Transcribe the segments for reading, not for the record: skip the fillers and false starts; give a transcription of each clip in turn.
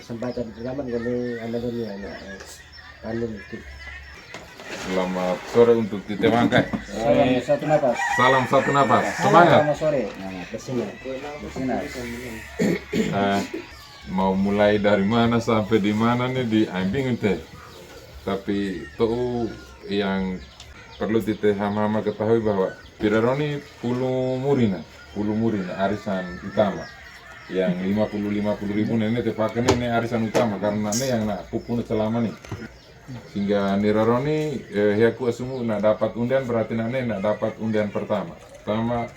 kesempatan zaman kami anak dunia anak anu itu. Selamat sore untuk Tite Mangkai. Salam satu nafas. Salam satu nafas. Semangat. Selamat sore. Bersinar. Mau mulai dari mana sampai di mana nih di ambing teh. Tapi tuh yang perlu Tite hama ketahui bahwa Piraroni Pulau Murina arisan utama. Yang 50 ribu nenek tepakan ini arisan utama karena ini yang nak pupun selama nih. Sehingga Niraroni hiaku semua nak dapat undian berarti nane nak dapat undian pertama. Pertama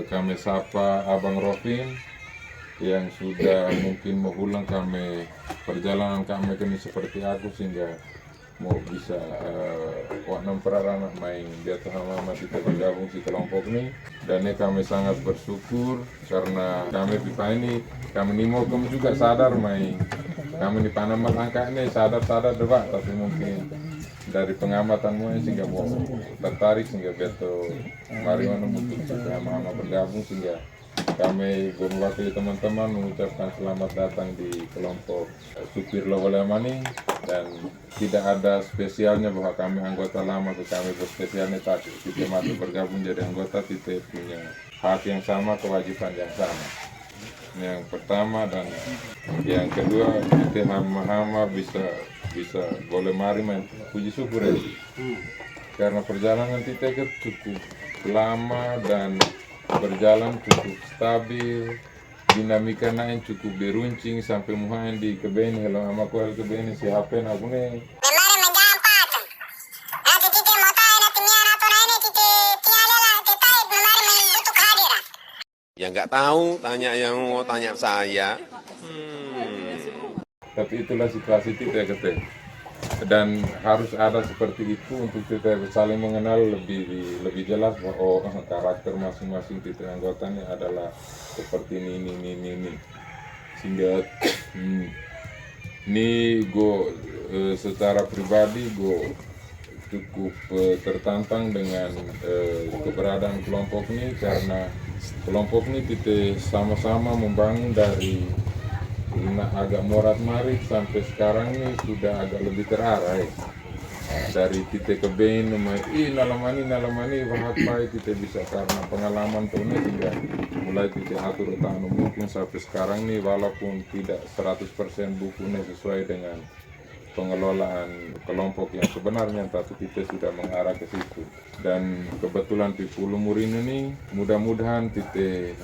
kami sapa Abang Rofin yang sudah mungkin mengulang kami perjalanan kami ini seperti aku sehingga mau bisa waknam peraranak main dia sama kita bergabung di kelompok ini dan ini kami sangat bersyukur karena kami pipa ini kami mau kami juga sadar main kami di Panama langkah ini sadar debat tapi mungkin dari pengamatanmu sehingga mau tertarik sehingga betul mari untuk sama bergabung sehingga kami mewakili teman-teman mengucapkan selamat datang di kelompok supir Lowolemani dan tidak ada spesialnya bahwa kami anggota lama ke kami berspesialnya tapi kita masuk bergabung jadi anggota kita punya hak yang sama kewajiban yang sama. Yang pertama dan yang kedua kita hama bisa boleh mari main puji syukur ya. Karena perjalanan kita cukup lama dan berjalan cukup stabil, dinamika naik cukup beruncing sampai muhain di kebeni kalau ama kual kebeni si HP na gune. Ya nggak tahu, tanya yang mau tanya saya. Tapi itulah situasi kita kete. Dan harus ada seperti itu untuk kita saling mengenal lebih jelas bahwa karakter masing-masing titik anggotanya adalah seperti ini. Sehingga ini gue secara pribadi gue cukup tertantang dengan keberadaan kelompok ini karena kelompok ini kita sama-sama membangun dari agak morat marit sampai sekarang ini sudah agak lebih terarah ya. Dari titik ke ben nalamani bahak baik kita bisa karena pengalaman tuh sehingga mulai titik atur utama mungkin sampai sekarang nih walaupun tidak 100% bukunya sesuai dengan pengelolaan kelompok yang sebenarnya tapi kita sudah mengarah ke situ dan kebetulan di Pulau Murin ini mudah-mudahan kita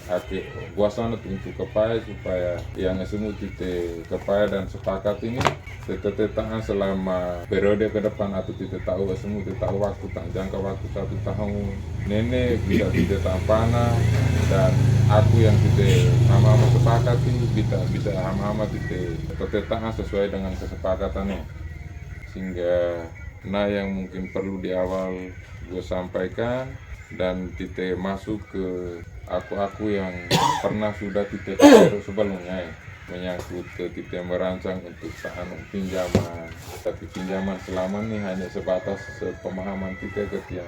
kuasana untuk kepaya supaya yang semua kita kepaya dan sepakat ini tetap selama periode ke depan atau kita tahu semua kita tahu waktu jangka waktu 1 tahun nenek bisa kita tampana dan aku yang kita sama-sama sepakati bisa sama-sama kita tetap sesuai dengan kesepakatannya sehingga yang mungkin perlu di awal gue sampaikan dan kita masuk ke aku yang pernah sudah kita sebelumnya menyangkut kita merancang untuk pinjaman tapi pinjaman selama ini hanya sebatas pemahaman kita ketika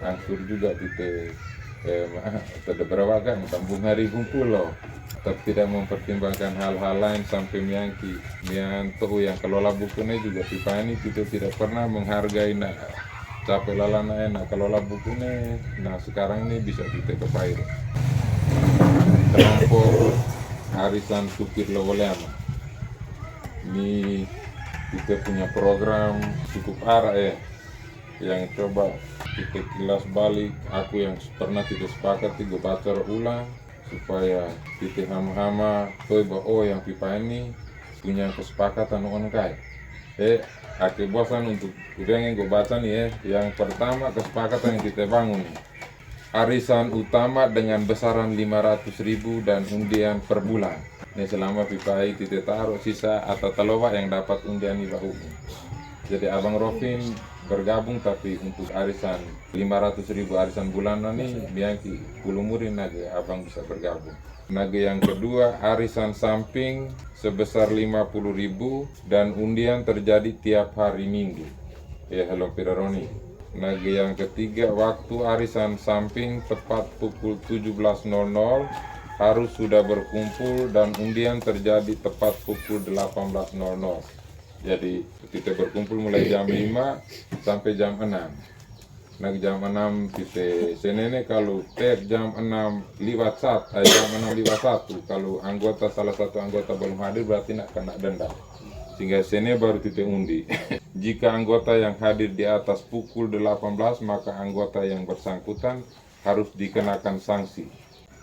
angsur juga kita tidak berapa tambung hari kumpul loh tapi tidak mempertimbangkan hal-hal lain sampai mianto yang kelola bukunya juga pipa ini kita tidak pernah menghargai capek lalana enak kelola bukunya sekarang ini bisa kita kepair kelompok arisan supir Lowolema ini kita punya program cukup arah yang coba kita kilas balik aku yang pernah kita sepakati gue baca ulang supaya kita hama-hama yang pipa ini punya kesepakatan kai bosan untuk udah gue baca nih yang pertama kesepakatan yang kita bangun arisan utama dengan besaran 500.000 dan undian per bulan ini selama pipa ini kita taruh sisa atau telowa yang dapat undian di bahu jadi Abang Rofin bergabung tapi untuk arisan 500.000 arisan bulanan nih biangki Pulau Murin naga abang bisa bergabung. Naga yang kedua arisan samping sebesar 50.000 dan undian terjadi tiap hari Minggu. Ya Hello Piraroni. Naga yang ketiga waktu arisan samping tepat pukul 17.00 harus sudah berkumpul dan undian terjadi tepat pukul 18.00. Jadi kita berkumpul mulai jam 5 sampai jam 6. Nah jam 6 kita senene kalau jam 6 lewat 1 kalau salah satu anggota belum hadir berarti nak kena denda. Sehingga sene baru kita undi. Jika anggota yang hadir di atas pukul 18 maka anggota yang bersangkutan harus dikenakan sanksi.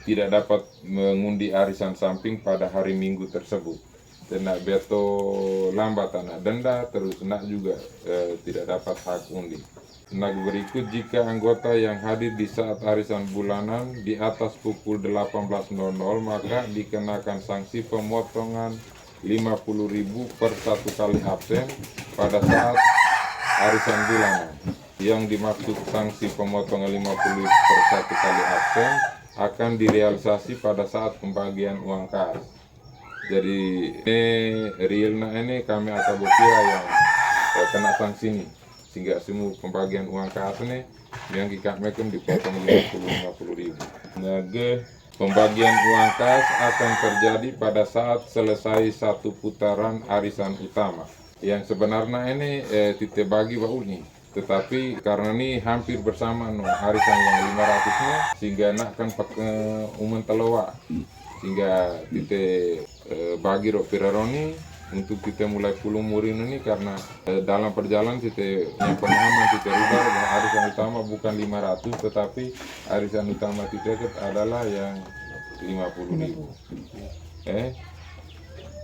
Tidak dapat mengundi arisan samping pada hari Minggu tersebut. Dan nak beto lambat anak denda, terus nak juga tidak dapat hak undi. Nah berikut, jika anggota yang hadir di saat arisan bulanan di atas pukul 18.00 maka dikenakan sanksi pemotongan 50.000 per 1 kali absen pada saat arisan bulanan. Yang dimaksud sanksi pemotongan 50 per 1 kali absen akan direalisasi pada saat pembagian uang kas. Jadi ini realnya ini kami akan bukira yang kena sanksi ini, sehingga semua pembagian uang kas ini yang kita mekem dipotong 50.000. Nah, pembagian uang kas akan terjadi pada saat selesai satu putaran arisan utama. Yang sebenarnya ini kita bagi bau nih. Tetapi karena ini hampir bersama arisan yang 500-nya, sehingga nak kan umum telowa, sehingga kita bagi piraroni untuk kita mulai puluh murin ini, karena dalam perjalanan kita yang pemahaman kita rubah bahwa arisan utama bukan 500, tetapi arisan utama kita adalah yang 50.000.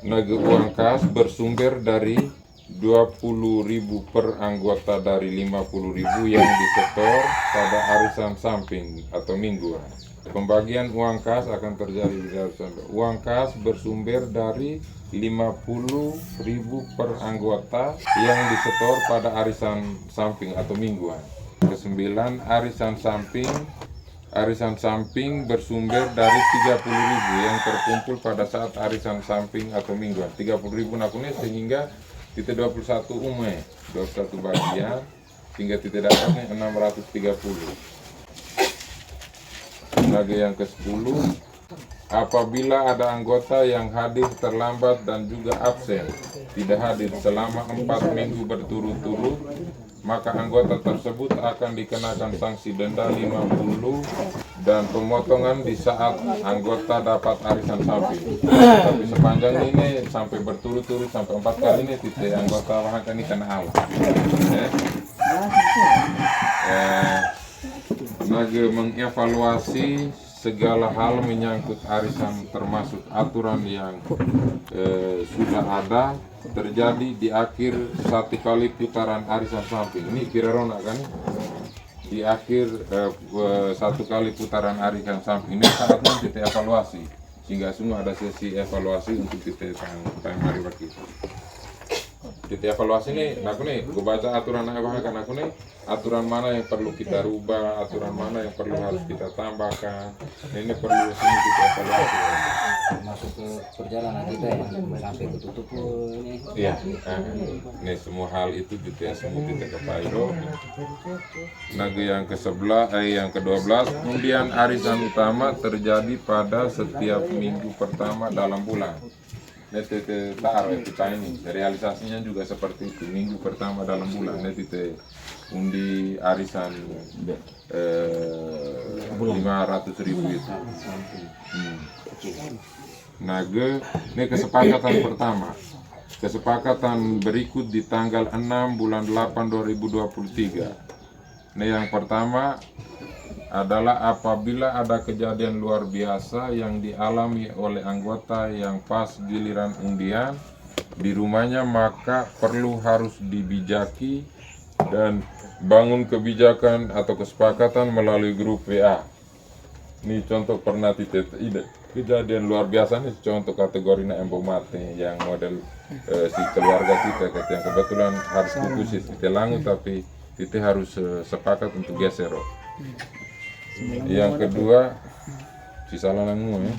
Nah, uang kas bersumber dari 20.000 per anggota dari 50.000 yang disetor pada arisan samping atau mingguan. Pembagian uang kas akan terjadi di arisan. Uang kas bersumber dari 50.000 per anggota yang disetor pada arisan samping atau mingguan. Ke-9, arisan samping bersumber dari 30.000 yang terkumpul pada saat arisan samping atau mingguan. 30.000 nakunnya sehingga kita 21 ume, 21 bagian, sehingga kita dapatnya 630. Lagi yang ke-10, apabila ada anggota yang hadir terlambat dan juga absen, tidak hadir selama 4 minggu berturut-turut, maka anggota tersebut akan dikenakan sanksi denda 50 dan pemotongan di saat anggota dapat arisan samping. Tapi sepanjang ini sampai berturut-turut sampai 4 kali ini titik anggota bahkan ini kena awal. Lagi mengevaluasi segala hal menyangkut arisan termasuk aturan yang sudah ada terjadi di akhir satu kali putaran arisan samping. Ini kira-kira kan di akhir satu kali putaran arisan samping ini saatnya kita evaluasi, sehingga semua ada sesi evaluasi untuk kita mari kita. Kita evaluasi nih, aku nih, gue baca aturan kan aku nih, aturan mana yang perlu kita rubah, aturan mana yang perlu harus kita tambahkan. Ini perlu sini kita evaluasi. Masuk ke perjalanan kita ya, sampai ke tutup ini. Iya, ini semua hal itu kita semua kita kepairo. Lagi yang yang ke-12, undian arisan utama terjadi pada setiap minggu pertama dalam bulan. Kita ini realisasinya juga seperti itu, minggu pertama dalam bulan kita undi arisan 500.000 itu. Nah, ini kesepakatan pertama. Kesepakatan berikut di tanggal 6 bulan 8 2023. Nah, yang pertama adalah apabila ada kejadian luar biasa yang dialami oleh anggota yang pas giliran undian di rumahnya, maka perlu harus dibijaki dan bangun kebijakan atau kesepakatan melalui grup WA. Ini contoh pernah kejadian luar biasa nih, contoh kategori embong mati yang model si keluarga kita yang kebetulan harus putus kita langu, tapi kita harus sepakat untuk geser. Yang kedua, sisa lanangmu ya.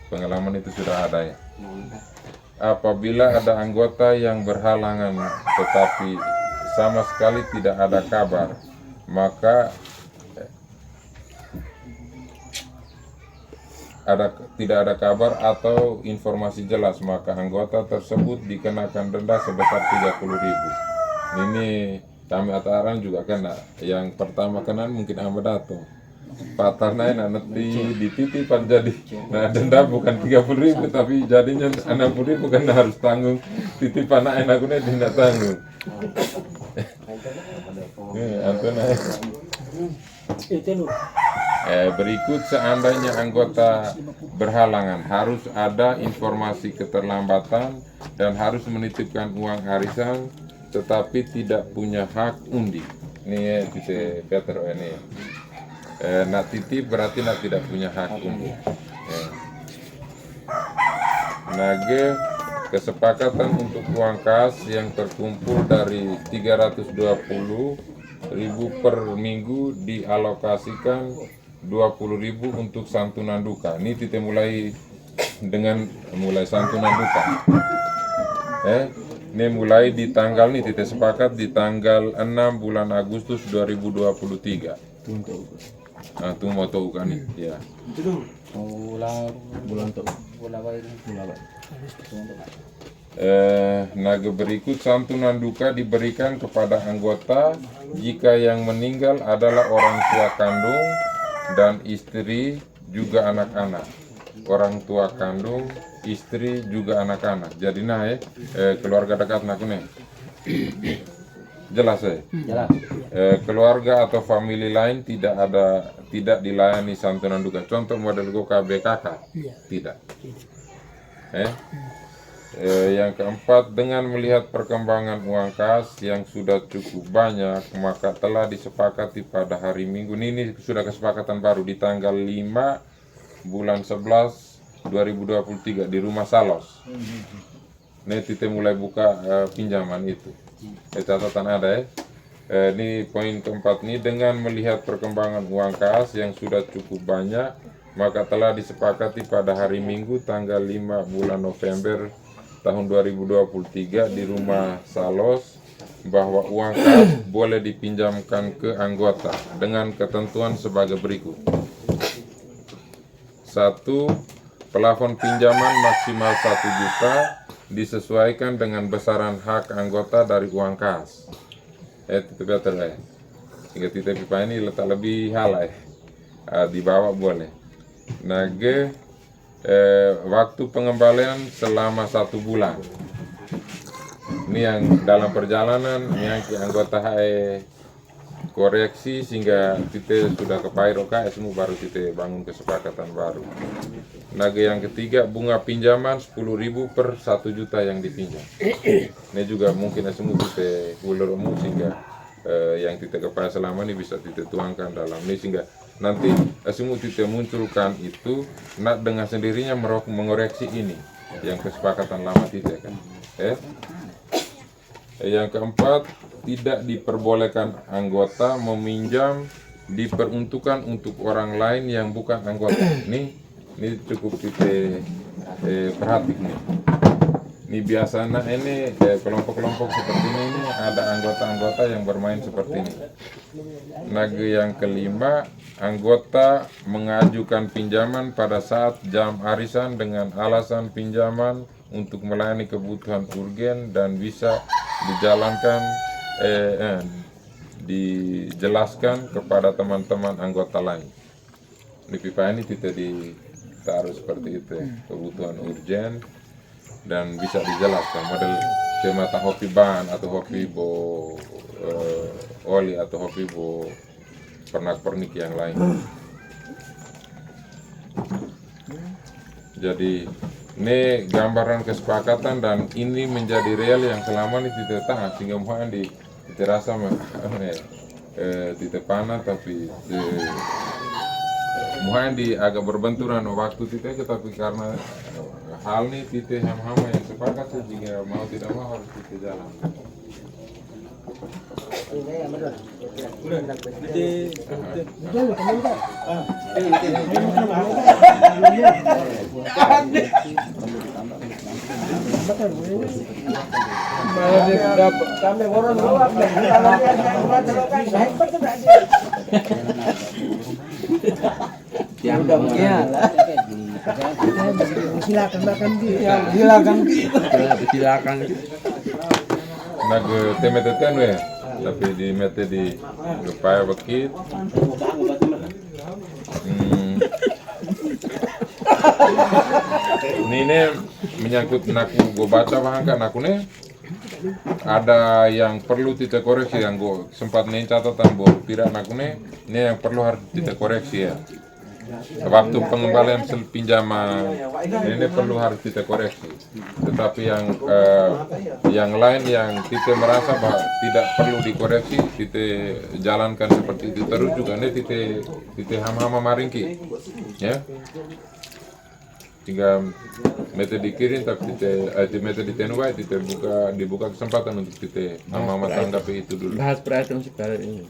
Pengalaman itu sudah ada ya. Apabila ada anggota yang berhalangan tetapi sama sekali tidak ada kabar, maka tidak ada kabar atau informasi jelas, maka anggota tersebut dikenakan denda sebesar 30.000. Ini kami ataran juga kena. Yang pertama kena mungkin Ahmad Dato. Patahnya nanti dititipan jadi. Nah denda bukan 30.000 tapi jadinya 60.000 karena harus tanggung titipan anak aku tidak tanggung. Berikut seandainya anggota berhalangan harus ada informasi keterlambatan dan harus menitipkan uang arisan tetapi tidak punya hak undi. Ini kita Peter ini. Nak titip berarti nak tidak punya hak undi. Nage kesepakatan untuk uang kas yang terkumpul dari 320.000 per minggu dialokasikan 20.000 untuk santunan duka. Ini kita mulai santunan duka. Ini mulai di tanggal nih kita sepakat di tanggal 6 bulan Agustus 2023. Nah, itu mau tahu kan nih, ya. Bulan Naga berikut santunan duka diberikan kepada anggota jika yang meninggal adalah orang tua kandung dan istri juga anak-anak. Orang tua kandung, istri juga anak-anak. Jadi keluarga dekat aku nih. Jelas ya? Jelas. Keluarga atau famili lain tidak dilayani santunan duka. Contoh model KBKK tidak. Yang keempat, dengan melihat perkembangan uang kas yang sudah cukup banyak, maka telah disepakati pada hari Minggu ini sudah kesepakatan baru di tanggal 5 bulan 11 2023 di rumah Salos. Ini kita mulai buka pinjaman itu. Catatan ada ya. Ini poin keempat nih, dengan melihat perkembangan uang kas yang sudah cukup banyak, maka telah disepakati pada hari Minggu tanggal 5 bulan November tahun 2023 di rumah Salos bahwa uang kas boleh dipinjamkan ke anggota dengan ketentuan sebagai berikut. 1. Plafon pinjaman maksimal 1 juta disesuaikan dengan besaran hak anggota dari uang kas. Itu betul ya. Hingga kita pipa ini letak lebih halai. Di bawah boleh. Nage waktu pengembalian selama 1 bulan. Ini yang dalam perjalanan yang anggota koreksi sehingga kita sudah ke Pairo KS baru kita bangun kesepakatan baru. Naga yang ketiga, bunga pinjaman 10.000 per 1 juta yang dipinjam. Ini juga mungkin semua kita ulur sehingga yang kita kepada selama ini bisa kita tuangkan dalam ini sehingga nanti semua kita munculkan itu nak dengan sendirinya mengoreksi ini yang kesepakatan lama kita kan. Yang keempat, tidak diperbolehkan anggota meminjam diperuntukkan untuk orang lain yang bukan anggota. Ini cukup kita perhatikan nih. Ini biasanya ini kelompok-kelompok seperti ini ada anggota-anggota yang bermain seperti ini. Naga yang kelima, anggota mengajukan pinjaman pada saat jam arisan dengan alasan pinjaman untuk melayani kebutuhan urgen dan bisa dijelaskan kepada teman-teman anggota lain. Di pipa ini kita ditaruh seperti itu, kebutuhan urgen dan bisa dijelaskan model semata hopi ban atau hopi bo oli atau hopi bo pernak-pernik yang lain. Jadi ini gambaran kesepakatan dan ini menjadi real yang selama ini tidak tahan sehingga mohon terasa tidak panas tapi mohon agak berbenturan waktu tidak tapi karena hal ini kita hama yang sepakat sehingga mau tidak mau harus kita jalan. Iya. Silakan makan gitu. Silakan. Silakan. Nag temeteten we. Tapi di mete di gepaya bakit. Ini menyangkut naku gue baca bahkan aku nih ada yang perlu kita koreksi yang gue sempat nih catatan bahwa tidak naku nih ini yang perlu harus kita koreksi ya. Waktu pengembalian pinjaman ini perlu harus kita koreksi. Tetapi yang lain yang kita merasa bahwa tidak perlu dikoreksi, kita jalankan seperti itu terus juga nih kita hama-hama maringki, ya. Tinggal metode dikirim tapi kita metode ditenuai kita dibuka kesempatan untuk kita hama-hama tanggapi itu dulu. Bahas perhitungan sekarang ini.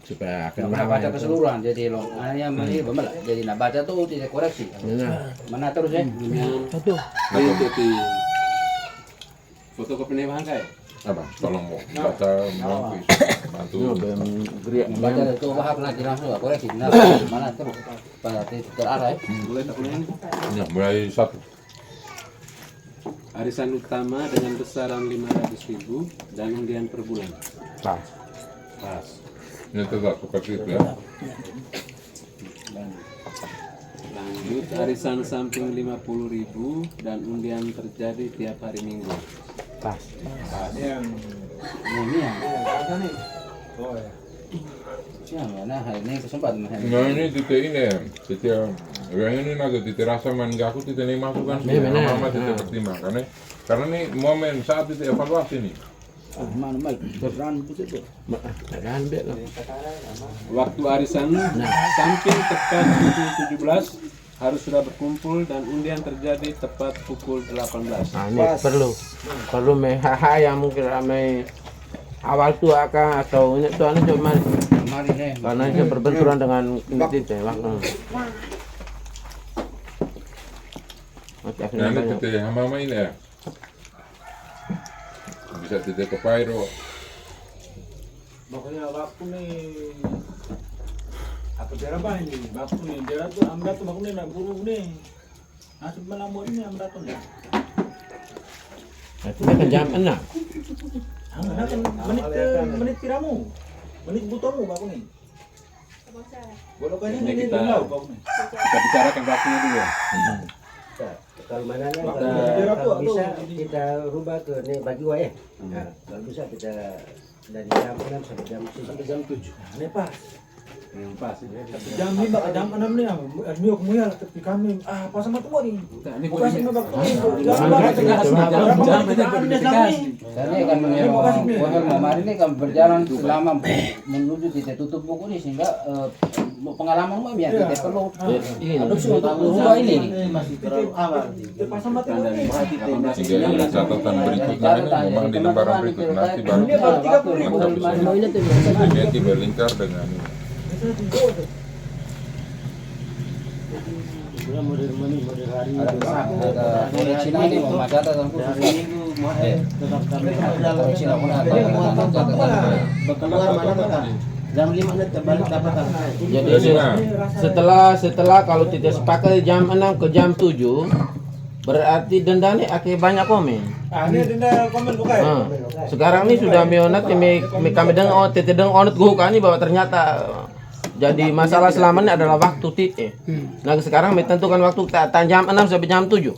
Supaya akan baca keseluruhan jadi lo hanya jadi nak baca tuh tidak koreksi mana terus ya Itu fotokopi nih bangkai. Apa? Tolong mau baca mau bantu. baca itu bahas nanti langsung koreksi nah mana terus pada titik terarah ya Mulai tak mulai ini. Ya, mulai satu. Arisan utama dengan besaran 500.000 dan undian per bulan. pas. Ini tetap seperti itu ya. Lanjut arisan samping 50.000 dan undian terjadi tiap hari Minggu. Pas. ini yang nah hari ini kesempatan Nah ini titik ini ya, titik yang ini naga titik rasa main aku titik ini masukkan sih, benar. mama titik pertimbangkan karena ini momen saat titik evaluasi nih. mana berperan begitu Dan bet lah. Waktu arisan samping tepat pukul 17 harus sudah berkumpul dan undian terjadi tepat pukul 18. Nah, ini perlu haha yang mungkin ramai awal tu akan atau ini tu anu cuma mari nih karena dia berbenturan dengan ini titik waktu. Nah ini titik hama ini ya, bisa titik ke Pairo. Makanya waktu nih apa cara apa ini? Waktu nih dia tuh amda tuh waktu nih nak burung nih. Nasib melamun ini amda tuh nih. Itu kan jam 6. Amda kan menit tiramu, menit butuhmu waktu nih. Bolokannya Ini ini kita- dulu waktu nih. Kita bicarakan waktunya dulu ya. Kalau mana Waktu bisa tuh. kita rubah ke nih bagi wa ya. Nah, kalau bisa kita dari jam 6 sampai jam 7. Ini pas. Yang pas ini. Jam 5 ke jam 6 nih, miok muyal tapi kami pas sama tuh nih. Bukan sama waktu ini. Saya kan kemarin ini kan berjalan selama menuju titik tutup buku ini sehingga pengalaman mah ya kita perlu adopsi untuk merubah ini. Masih terlalu awal. Pas sama tuh nih. Sehingga ada catatan berikutnya ini memang di lembaran berikut nanti baru Ini baru 30.000. ini tiba lingkar dengan ini. Koreksi ini mau catatan khusus. Koreksi Jam 5 nanti balik dapat. Jadi setelah kalau tidak sepakat jam 6 ke jam 7 berarti denda nih akan banyak komen. Ini denda komen bukan? Sekarang ini sudah mionat kami dengar tete dengar onat gua ini bahwa ternyata jadi masalah selama ini adalah waktu titik. Nah sekarang menentukan waktu jam 6 sampai jam 7.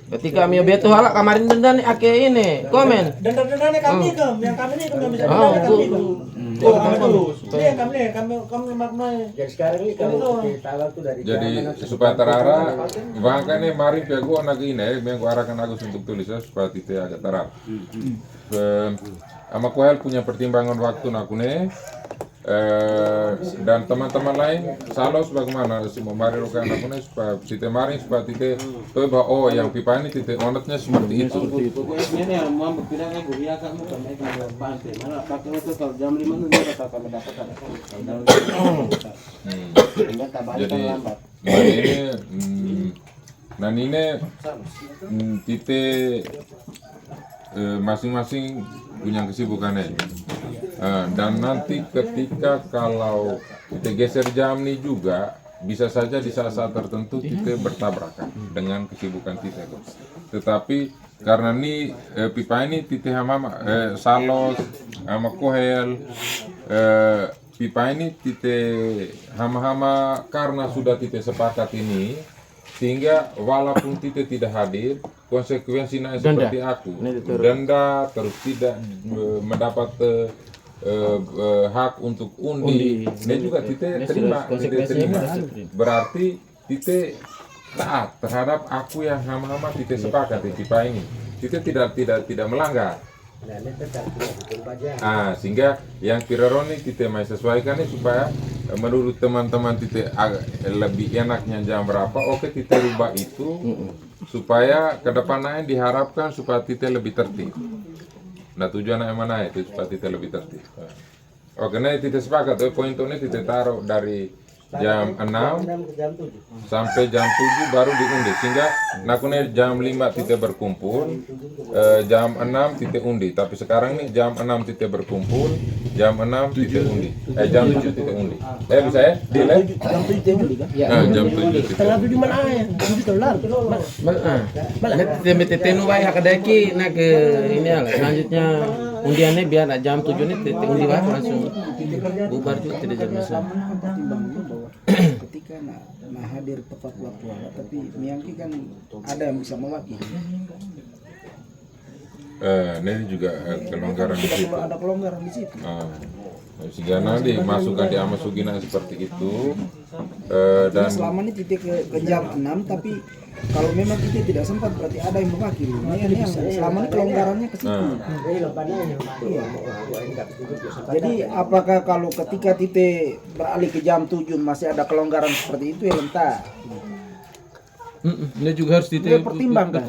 Ketika mio beto halak kemarin denda nih akan ini komen. Denda-dendanya kami yang kami nih yang bisa Oh, denda kami. Oh, kami terus. Supaya- Kami maknai. Jadi sekarang ini kalau kita tuh dari Jadi jam 6 supaya terarah, bahkan nih mari ke gua anak ini, yang gua arahkan Agus untuk tulis ya supaya titik agak terang. Ama Kuhel punya pertimbangan waktu aku nih, dan teman-teman lain, salos bagaimana semua mari rokan aku nih supaya titik mari supaya titik tuh bahwa oh yang pipa ini titik onetnya seperti itu. Pokoknya ini yang mau berpindah ke Guria kamu kan naik ke pantai. Mana pakai itu kalau jam 5 itu dia kata kami dapat ada. Jadi nah ini nah ini titik masing-masing punya kesibukannya. Dan nanti ketika kalau kita geser jam nih juga bisa saja di saat-saat tertentu kita bertabrakan dengan kesibukan kita. Tetapi karena ini pipa ini tite hama salos sama kohel pipa ini tite hama-hama karena sudah tite sepakat ini, sehingga walaupun tite tidak hadir, konsekuensinya seperti aku denda, terus tidak mendapat hak untuk undi. Ini juga tite terima, berarti tite taat terhadap aku yang hama-hama tite sepakat di pipa ini. Tite tidak melanggar. Sehingga yang piraroni kita mau sesuaikan ini supaya menurut teman-teman kita lebih enaknya jam berapa, oke kita rubah itu supaya ke depannya diharapkan supaya kita lebih tertib. Nah tujuannya mana itu supaya kita lebih tertib. Oke, nah kita sepakat poin ini kita taruh dari jam 6 sampai jam 7 baru diundi, sehingga nakune jam 5 kita berkumpul, jam 6 kita undi. Tapi sekarang nih jam 6 kita berkumpul, jam 6 kita undi, jam 7 kita undi. Bisa ya? Delay? Jam 7 kita undi kan? Jam 7 kita Tengah 7 mana ya? 7 dolar. Tenu baik hakadaki nak ke ini lah. Selanjutnya undiannya biar jam 7 nih undi baik langsung bubar juga tidak jadi masalah. Ketika nah hadir tepat waktu tapi Miyangki kan ada yang bisa mewakili. Ini juga kelonggaran di situ. Ada kelonggaran di situ. Sehingga nanti masukkan di Amasugina seperti itu, dan selama ini titik ke jam 6, tapi kalau memang kita tidak sempat berarti ada yang mewakili. Ini yang selama ini kelonggarannya ke situ. Iya. Jadi apakah kalau ketika titik beralih ke jam 7 masih ada kelonggaran seperti itu ya entah. Ini juga harus pertimbangkan.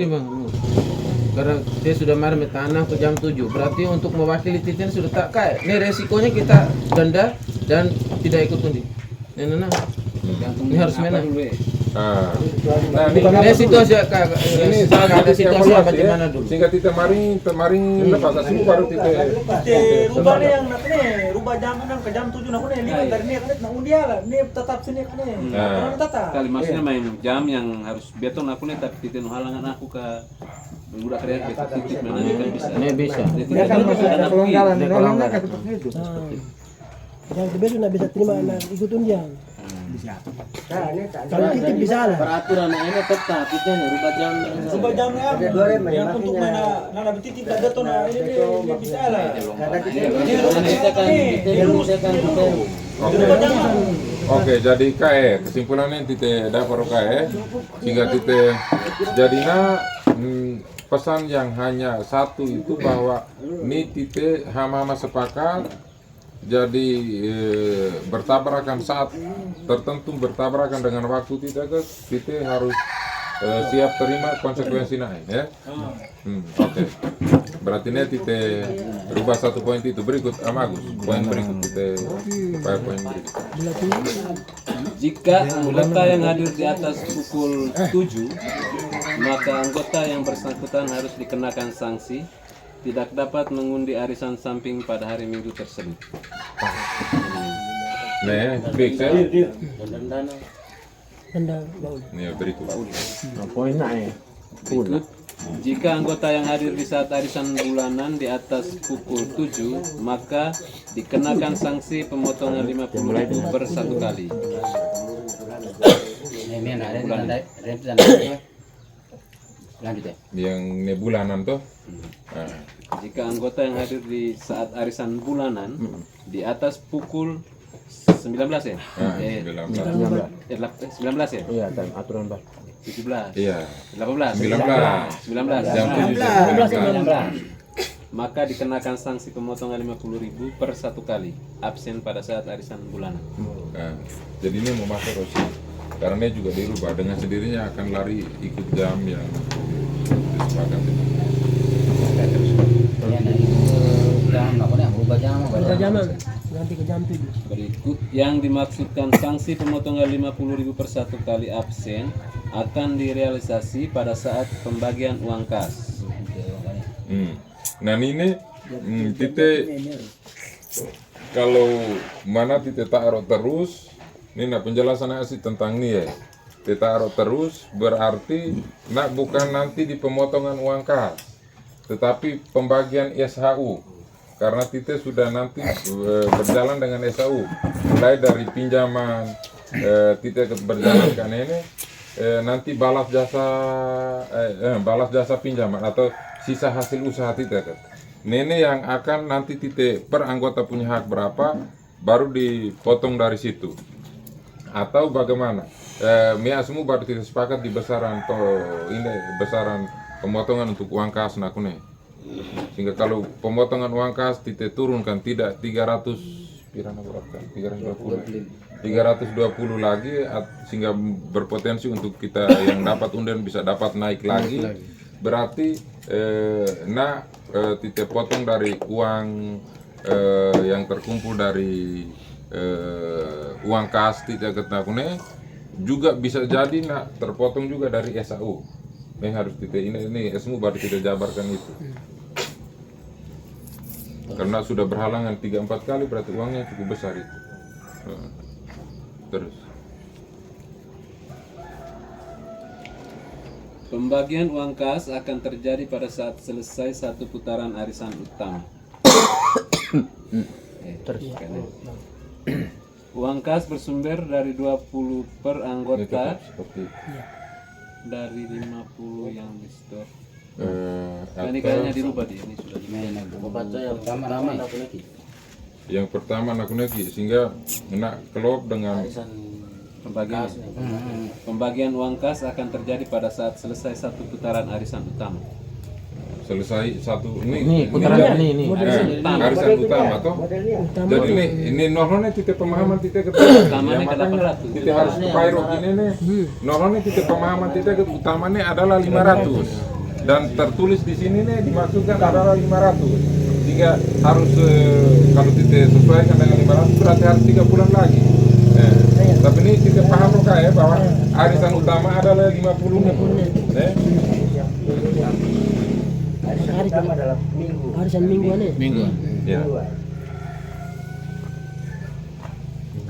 Karena dia sudah marah tanah ke jam 7, berarti untuk mewakili titiknya sudah tak kayak. Ini resikonya kita denda dan tidak ikut undi. Ini harus menang. Ini situasi ada situasi bagaimana dulu. Sehingga kita maring lepas asli baru kita rubah nih yang nak nih rubah jam 6 ke jam 7 nak nih lihat dari nih kan nak undi lah nih tetap sini kan nih tetap kali maksudnya main jam yang harus beton aku nih tapi titik halangan aku ke udah kreatif titik mana kan bisa. Ini bisa. Dia kan masih ada kelonggaran. Kelonggaran kan seperti itu. Yang kedua sudah bisa terima anak ikut undian. Bisa. Kalau titik bisa lah. Peraturan ini tetap itu rubah jamnya yang untuk mana nana titik ada beton ini bisa lah. Oke, jadi KE kesimpulannya tite dapur KE sehingga tite jadinya pesan yang hanya satu itu bahwa ini tite hama-hama sepakat. Jadi bertabrakan saat tertentu bertabrakan dengan waktu kita harus siap terima konsekuensi naik ya. Oke. Berarti ini kita rubah satu poin itu berikut Agus. Poin berikut kita poin berikut. Jika anggota yang hadir di atas pukul 7, maka anggota yang bersangkutan harus dikenakan sanksi tidak dapat mengundi arisan samping pada hari Minggu tersebut. Nah, fix ya. Nih berikut. Poin naik. Berikut, jika anggota yang hadir di saat arisan bulanan di atas pukul 7, maka dikenakan sanksi pemotongan 50.000 per satu kali. Lanjut ya. Yang ini bulanan tuh. Jika anggota yang hadir di saat arisan bulanan di atas pukul 19 ya? 19 ya? Iya, aturan Pak. 17. Iya. 18. 19. Jam 19. Maka dikenakan sanksi pemotongan 50.000 per satu kali absen pada saat arisan bulanan. Jadi ini mau masuk Rosi. Karena dia juga dirubah dengan sendirinya akan lari ikut jam yang disepakati. Ganti ke jam 7. Berikut yang dimaksudkan sanksi pemotongan 50.000 per satu kali absen akan direalisasi pada saat pembagian uang kas. Nah ini Tite kalau mana tite taruh terus, ini nak penjelasannya sih tentang ini ya. Tite taruh terus berarti nak bukan nanti di pemotongan uang kas, tetapi pembagian SHU. Karena tite sudah nanti berjalan dengan SHU, mulai dari pinjaman tite berjalan kan ini nanti balas jasa pinjaman atau sisa hasil usaha tite kan. Ini yang akan nanti tite per anggota punya hak berapa baru dipotong dari situ. Atau bagaimana? Mia semua baru tite sepakat di besaran besaran pemotongan untuk uang kas nakune. Sehingga kalau pemotongan uang kas tite turunkan tidak 320 lagi sehingga berpotensi untuk kita yang dapat undian bisa dapat naik lagi. Berarti tite potong dari uang yang terkumpul dari uang kas tite ketakune juga bisa jadi terpotong juga dari SAU. Yang harus tite ini semua baru tidak jabarkan itu. Karena sudah berhalangan 3-4 kali berarti uangnya cukup besar itu. Terus pembagian uang kas akan terjadi pada saat selesai satu putaran arisan utama. Uang kas bersumber dari 20 per anggota dari 50 yang di store. Ini kayaknya dirubah ini sudah yang pertama nakuneki sehingga kelop dengan pembagian uang kas akan terjadi pada saat selesai satu putaran arisan utama. Selesai satu Ini putaran ini. arisan utama toh. Jadi ini normalnya titik pemahaman titik Utamanya ke 800. titik harus kepairok ini nih. Normalnya titik pemahaman titik utamanya adalah 500 dan tertulis di sini nih dimaksudkan adalah 500. Sehingga harus kalau titik sesuaikan dengan 500 berarti harus 3 bulan lagi. Tapi ini titik paham kok ya bahwa arisan utama adalah 50 nih. Hari utama adalah minggu. Arisan mingguan ya? Mingguan. Ya.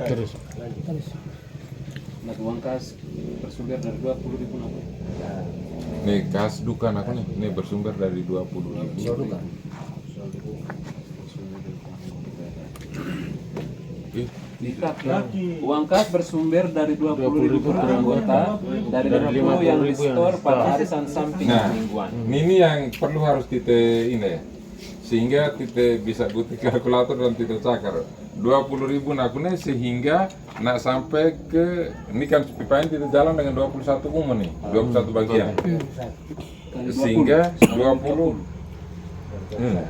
Terus. Nah, uang kas bersumber dari 20.000 namun. Nih kas dukan aku nih, ini bersumber dari 20.000. Uang kas bersumber dari 20.000 per anggota dari 50 yang di store pada arisan samping mingguan. Ini yang perlu harus kita ini sehingga kita bisa butuh kalkulator dan kita cakar 20.000 nakune sehingga nak sampai ke ini kan pipain kita jalan dengan 21 umum nih 21 bagian sehingga 20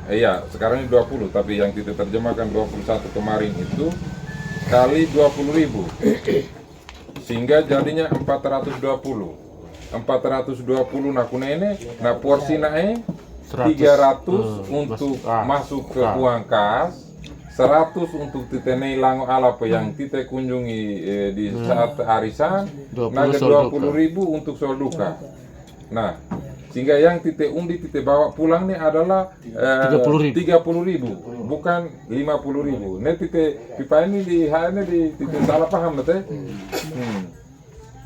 iya sekarang ini 20 tapi yang kita terjemahkan 21 kemarin itu kali 20.000 sehingga jadinya 420 nakune ini nah porsi nae 300 untuk masuk ke uang kas 100 untuk titenei lango alapa yang tite kunjungi di saat arisan nah 20.000 untuk solduka nah sehingga yang tite undi tite bawa pulang nih adalah 30.000 bukan 50.000 nih tite pipa ini di HN di tite salah paham betul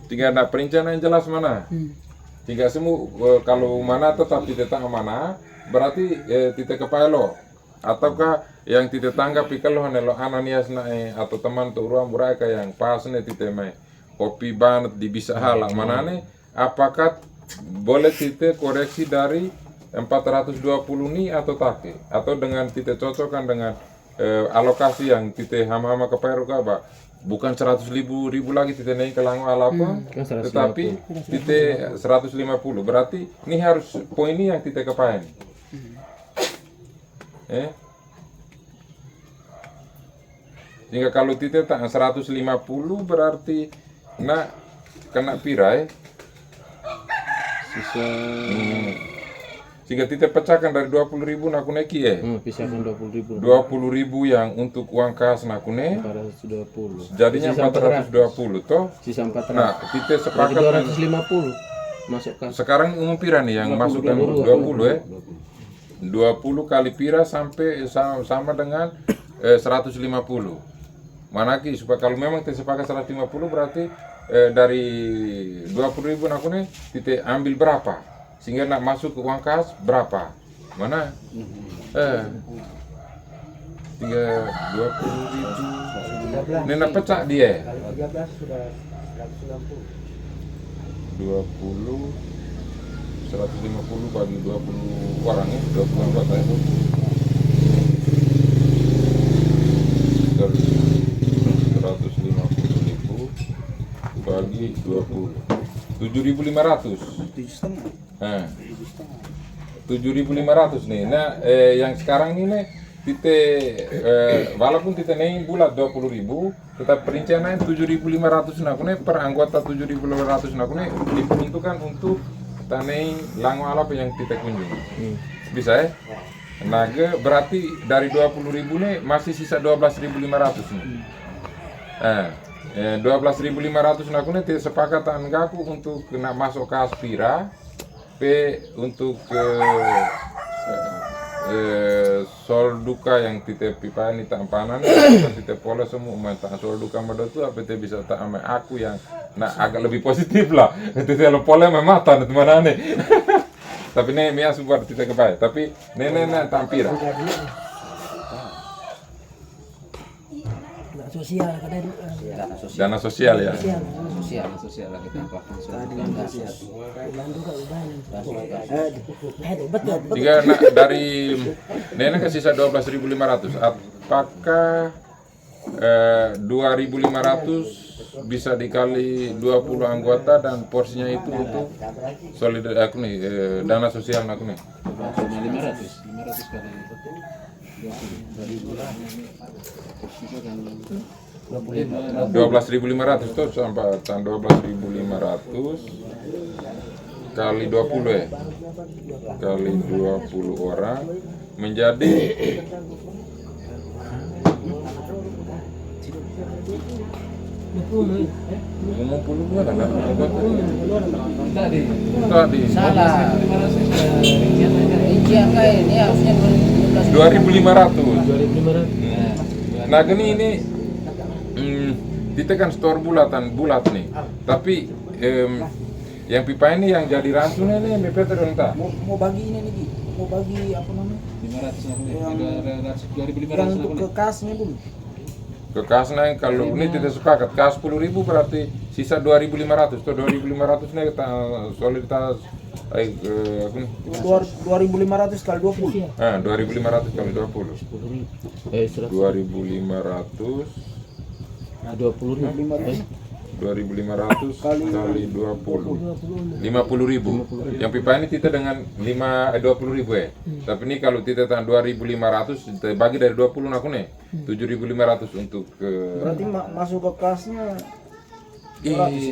sehingga ada perincian yang jelas mana sehingga semua kalau mana tetap tite tak mana berarti tite kepalo ataukah yang tite tanggapi kalau hanelo ananias nae atau teman tuh ruang mereka yang pas nih tite mai kopi banget di bisa halak mana nih apakah boleh tite koreksi dari 420 nih atau take atau dengan tite cocokkan dengan alokasi yang tite hama-hama ke Peru kaba bukan 100.000 lagi tite naik ke lango alapa tetapi tite 150 berarti ini harus poin ini yang tite kepain sehingga kalau tite tak 150 berarti nak kena pirai sehingga tite pecahkan dari 20.000 nakune kie pisahkan 20.000 yang untuk uang kas nakune 420 jadinya 420 toh sisa 400 nah tite sepakat 250 masuk kas sekarang umum pira nih yang masukkan 20 20 kali pira sampai sama dengan 150. Manaki supaya kalau memang sepakat 150 berarti dari 20.000 aku nih kita ambil berapa sehingga nak masuk ke uang kas berapa? Mana? 20.000. Ini nak pecah dia. Kali 13 sudah 160. 20 150 bagi 20 orang ya, 20 anggota itu. 150.000 bagi 20. 7.500. 7.500 nih. Nah, yang sekarang ini tite walaupun tite nih bulat 20.000, tetap perinciannya 7.500 nakune per anggota 7.500 nakune diperuntukkan untuk tanai lango alap yang tite kunjungi. Bisa ya? Nah, berarti dari 20.000 nih masih sisa 12.500 nih. 12.500 nakune tite sepakatan gaku untuk kena masuk ke aspira, untuk sol duka yang tite pipa ini tampanan tite pola semua mata sol duka madatu apa tite bisa tak ame aku yang agak lebih positif lah tite lo pola memata nanti mana nih tapi nih mia super tite kebaik tapi nenek tampira sosial kadang dana sosial ya sosial lah kita jika dari nenek ke sisa 12.500 apakah 2.500 bisa dikali 20 anggota dan porsinya itu untuk solidaritas aku nih dana sosial aku nih 500 kali 12.500 tuh sampai 12.500 kali 20 ya kali 20 orang menjadi 50 kan ada tadi salah rincian kayak ini harusnya 2.500. Nah ini kita kan store bulat nih tapi yang pipa ini yang jadi ransumnya nih MP entah Mau bagi ini nih, mau bagi apa namanya? 500 Yang untuk ke kasnya dulu. ke kasnya kalau ini tidak sepakat kas 10.000 berarti sisa 2.500 tuh 2.500 nih kita soliditas 2.500 kali 20. 2.500 kali 20 2.500 2.500 kali 20 50.000 yang pipa ini kita dengan 20.000 ya tapi ini kalau kita dengan 2.500 kita bagi dari 20 aku nih 7.500 untuk berarti masuk ke kasnya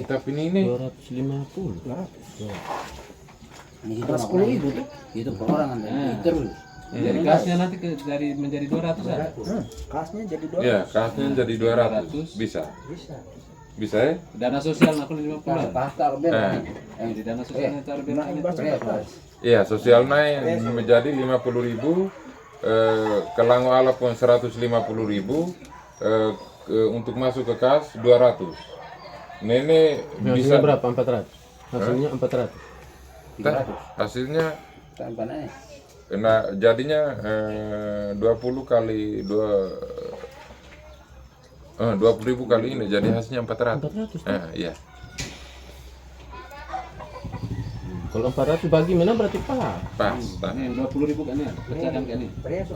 tapi ini 250 ini kas 10.000 tuh. itu per orang kan terus dari kasnya nanti menjadi 200 ada Kasnya jadi 200. ya kasnya jadi 200 bisa ya dana sosial aku 50 pasar bel di dana sosial taruh bel iya sosial naik menjadi 50.000 kelango ala pun 150.000 untuk masuk ke kas 200 nenek bisa berapa 400 hasilnya 400 hasilnya tanpa naik nah jadinya 20 kali 20.000 kali ini jadi hasilnya 400 iya kalau 400 bagi mana berarti pas 20.000 kan ya pecahkan kan ini beres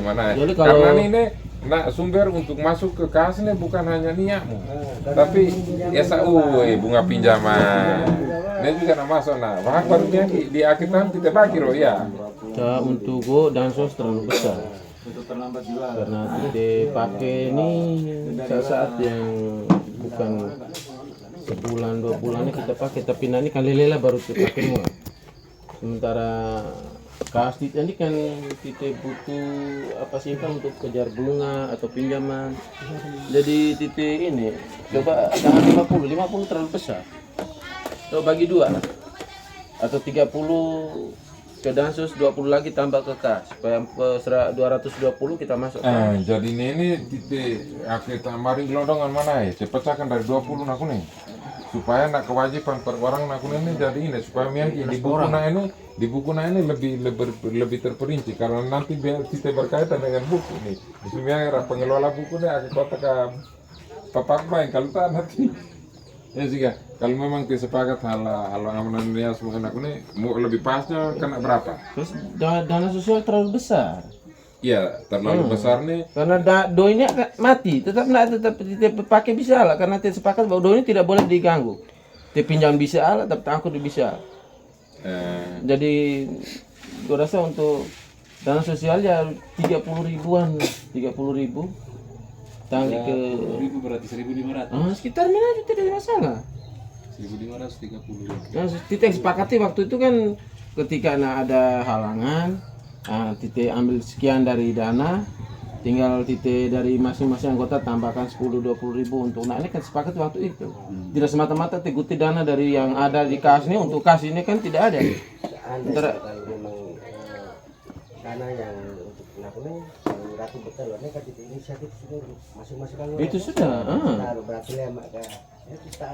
mana Jadi kalau- karena ini sumber untuk masuk ke kas ini bukan hanya niatmu tapi bunga pinjaman ini juga nak masuk hak barunya di akitan kita bagi ya untuk go dan sos terlalu besar karena kita pakai ini saat yang bukan sebulan 2 bulan kita pakai tapi nanti kali lela baru kita pakai semua sementara kas ini kan kita butuh apa sih kan untuk kejar bunga atau pinjaman jadi titik ini coba jangan 50 terlalu besar coba bagi 2 atau 30 ke Dansus 20 lagi tambah ke kas supaya 220 kita masuk. Jadi ini titik kita mari gelondongan mana ya? Pecahkan dari 20 aku nih. Supaya nak kewajiban per orang nak ini jadi ini supaya miaki di buku ini lebih terperinci karena nanti biar kita berkaitan dengan buku nih. Sebenarnya pengelola buku nih aku kota ke papak main kalau tak nanti. Ya sih kalau memang disepakat hal amanan dia semua aku nih mau lebih pasnya kena berapa? Terus dana sosial terlalu besar. Iya terlalu besar nih. Karena do ini mati, tetap pakai bisa lah karena tidak sepakat bahwa do ini tidak boleh diganggu. Pinjam bisa lah, tapi angkut bisa. Jadi gue rasa untuk dana sosial ya 30 ribuan, 30 ribu. Tanggi ke 1.000 berarti 1.500. Sekitar mana aja tidak ada masalah. 1.530. Nah, titik sepakati waktu itu kan ketika ada halangan, titik ambil sekian dari dana, tinggal titik dari masing-masing anggota tambahkan 10-20 ribu untuk ini kan sepakat waktu itu. Tidak semata-mata ikuti dana dari yang ada di kas ini untuk kas ini kan tidak ada. Kalau memang dana yang untuk nakunin ratu betul ini kan titik inisiatif sudah masing-masing anggota. Itu sudah. Berarti lemak kan.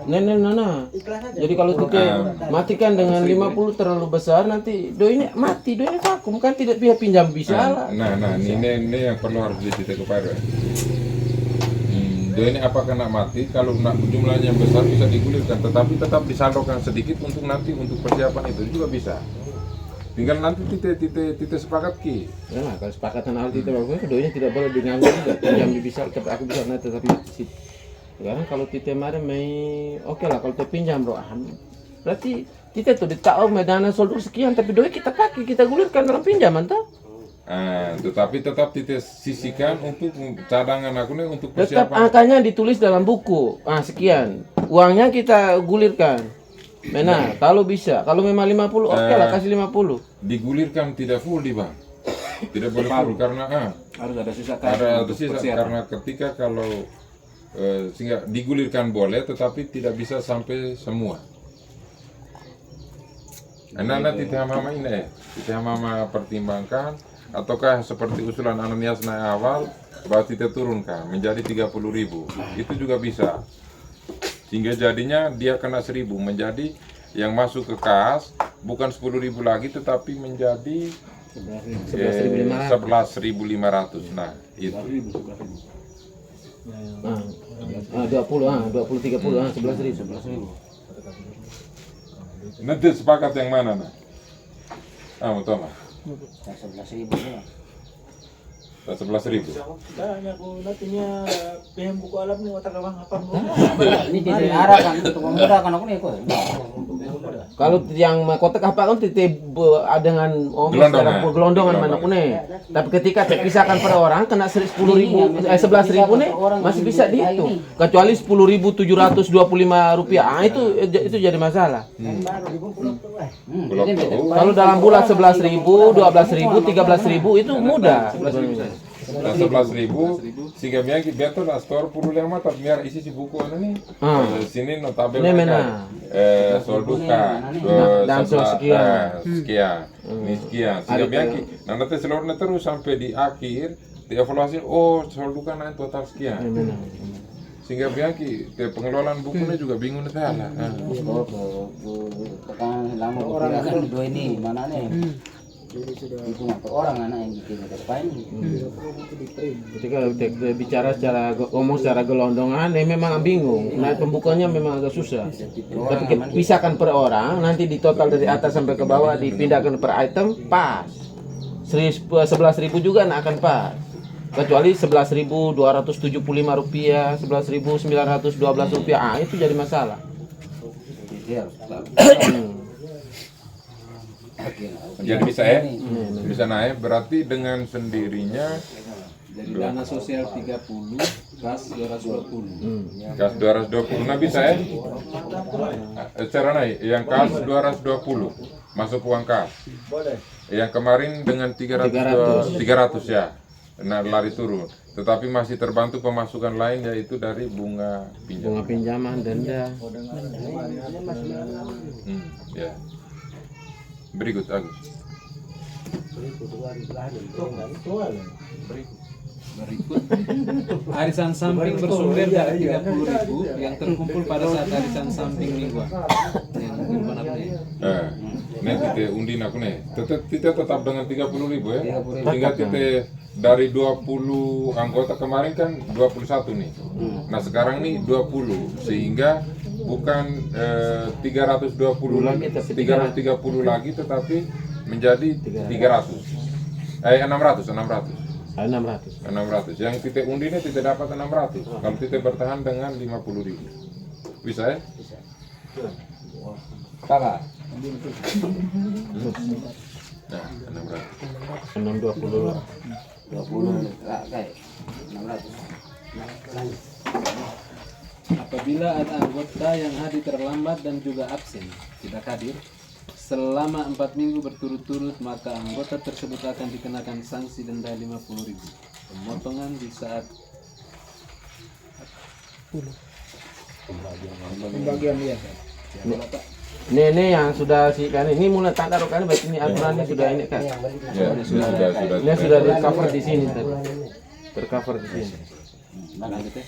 Nah. Jadi kalau titik matikan dengan 50 terlalu besar nanti do ini mati, do ini vakum kan tidak bisa pinjam bisa lah. Nah ini yang perlu harus dititik kepada. Do ini apakah nak mati kalau nak jumlahnya besar bisa digulirkan tetapi tetap disaldokan sedikit untuk nanti untuk persiapan itu juga bisa. Tinggal nanti titik sepakat ki. Ya lah kalau sepakatan hal titik bagus doanya tidak boleh diganggu juga pinjam bisa aku bisa nanti tetap mati. Sekarang kalau kita kemarin oke lah kalau kita pinjam berarti kita tuh ditahu dana soldo sekian tapi doi kita pakai kita gulirkan dalam pinjaman toh. Tetapi tetap kita sisihkan untuk cadangan aku nih untuk persiapan. Tetap angkanya ditulis dalam buku. Sekian. Uangnya kita gulirkan. Benar, kalau bisa. Kalau memang 50 oke lah kasih 50. Digulirkan tidak full di bang. Tidak boleh full karena harus ada sisa. Ada sisa karena ketika kalau sehingga digulirkan boleh tetapi tidak bisa sampai semua. Nanti mama ini mama pertimbangkan ataukah seperti usulan Ananias naik awal bahwa kita turunkan menjadi 30.000 itu juga bisa sehingga jadinya dia kena 1.000 menjadi yang masuk ke kas bukan 10.000 lagi tetapi menjadi 11.500. Nah itu 20, 30, 11.000. Nanti sepakat yang mana nah? Betul lah. 11.000 ya. 11.000. Tanya aku nantinya PM buku alam nih otak abang apa Ini diarahkan untuk memudahkan aku nih kok. Kalau yang kotak apa kan titik dengan gelondongan mana nih. Tapi ketika terpisahkan per orang kena 11.000 nih masih bisa dihitung. Kecuali 10.725 rupiah, itu jadi masalah. Kalau dalam bulan 11.000, 12.000, 13.000 itu mudah. 11.000 sehingga biar tuh store perlu yang mata biar isi si buku nih sini notabene solduka dan sekian ini sekian sehingga biar nanti seluruhnya terus sampai di akhir dievaluasi solduka nanti total sekian sehingga biar pengelolaan bukunya juga bingung salah lama orang dua ini mana nih itu orang anak yang bikin apa ini. Ketika bicara ngomong secara gelondongan, memang bingung. Nah pembukanya memang agak susah. Tapi pisahkan per orang, nanti di total dari atas sampai ke bawah dipindahkan per item pas. 11.000 juga akan pas. Kecuali 11.275 rupiah, 11.912 rupiah, itu jadi masalah. Jadi bisa naik berarti dengan sendirinya jadi dana sosial 30 kas 220 kas 220 nah bisa cara naik yang kas 220 masuk uang kas yang kemarin dengan 300 ya nah lari turun tetapi masih terbantu pemasukan lain yaitu dari bunga pinjaman denda ya. Berikut Agus. beriku dua ribu lah Berikut arisan samping bersumber dari 30.000 yang terkumpul pada saat arisan samping mingguan. Yang mingguan apa nih? Nih tite undin aku nih. Tetap dengan 30.000 ya. Sehingga tite dari 20 anggota kemarin kan 21 nih. Nah sekarang nih 20 sehingga bukan 320 lagi, 330 lagi tetapi menjadi 300. 600. 600. Yang titik undi ini tidak dapat 600. Kalau titik bertahan dengan 50.000. Bisa ya? bisa. Kakak. Nah, 600. 620. 20 kayak 600. Apabila ada anggota yang hadir terlambat dan juga absen, tidak hadir selama 4 minggu berturut-turut, maka anggota tersebut akan dikenakan sanksi denda 50.000, pemotongan di saat Pembagian dia. Ini yang sudah sih kan ini mulai tak taruh kan berarti ini aturannya sudah ini kan. Ya, Ini sudah di cover di sini tadi. Tercover di sini. lanjut ya.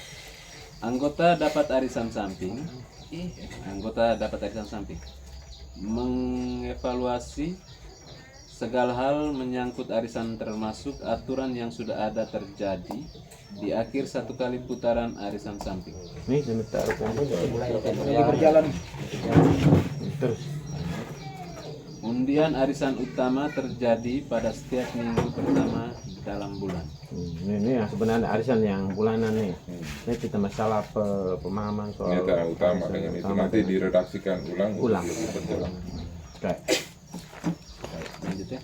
Anggota dapat arisan samping. Mengevaluasi segala hal menyangkut arisan termasuk aturan yang sudah ada terjadi di akhir 1 kali putaran arisan samping. Nih sudah taruh kan. Jadi berjalan. Terus. Undian arisan utama terjadi pada setiap minggu pertama dalam bulan. Ini yang sebenarnya arisan yang bulanan nih. Ini kita masalah pemahaman soal. Ini yang utama dengan itu nanti diredaksikan ulang. Berjalan. Oke. Lanjut ya.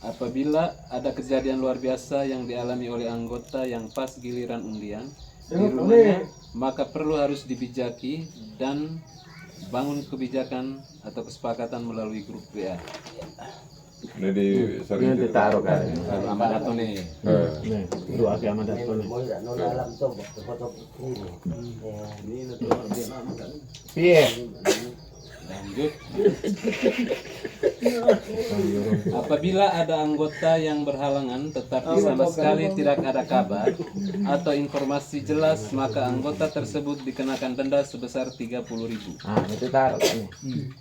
Apabila ada kejadian luar biasa yang dialami oleh anggota yang pas giliran undian di rumahnya, maka perlu harus dibijaki dan bangun kebijakan atau kesepakatan melalui grup WA. Ini sering ditaruh kan. Amat atau nih. Nih, dua ke amat nih. Mau tidak nona alam tuh foto ini. Iya. Lanjut. Apabila ada anggota yang berhalangan tetapi sama sekali tidak ada kabar atau informasi jelas, maka anggota tersebut dikenakan denda sebesar 30.000. Ah, itu taruh kan.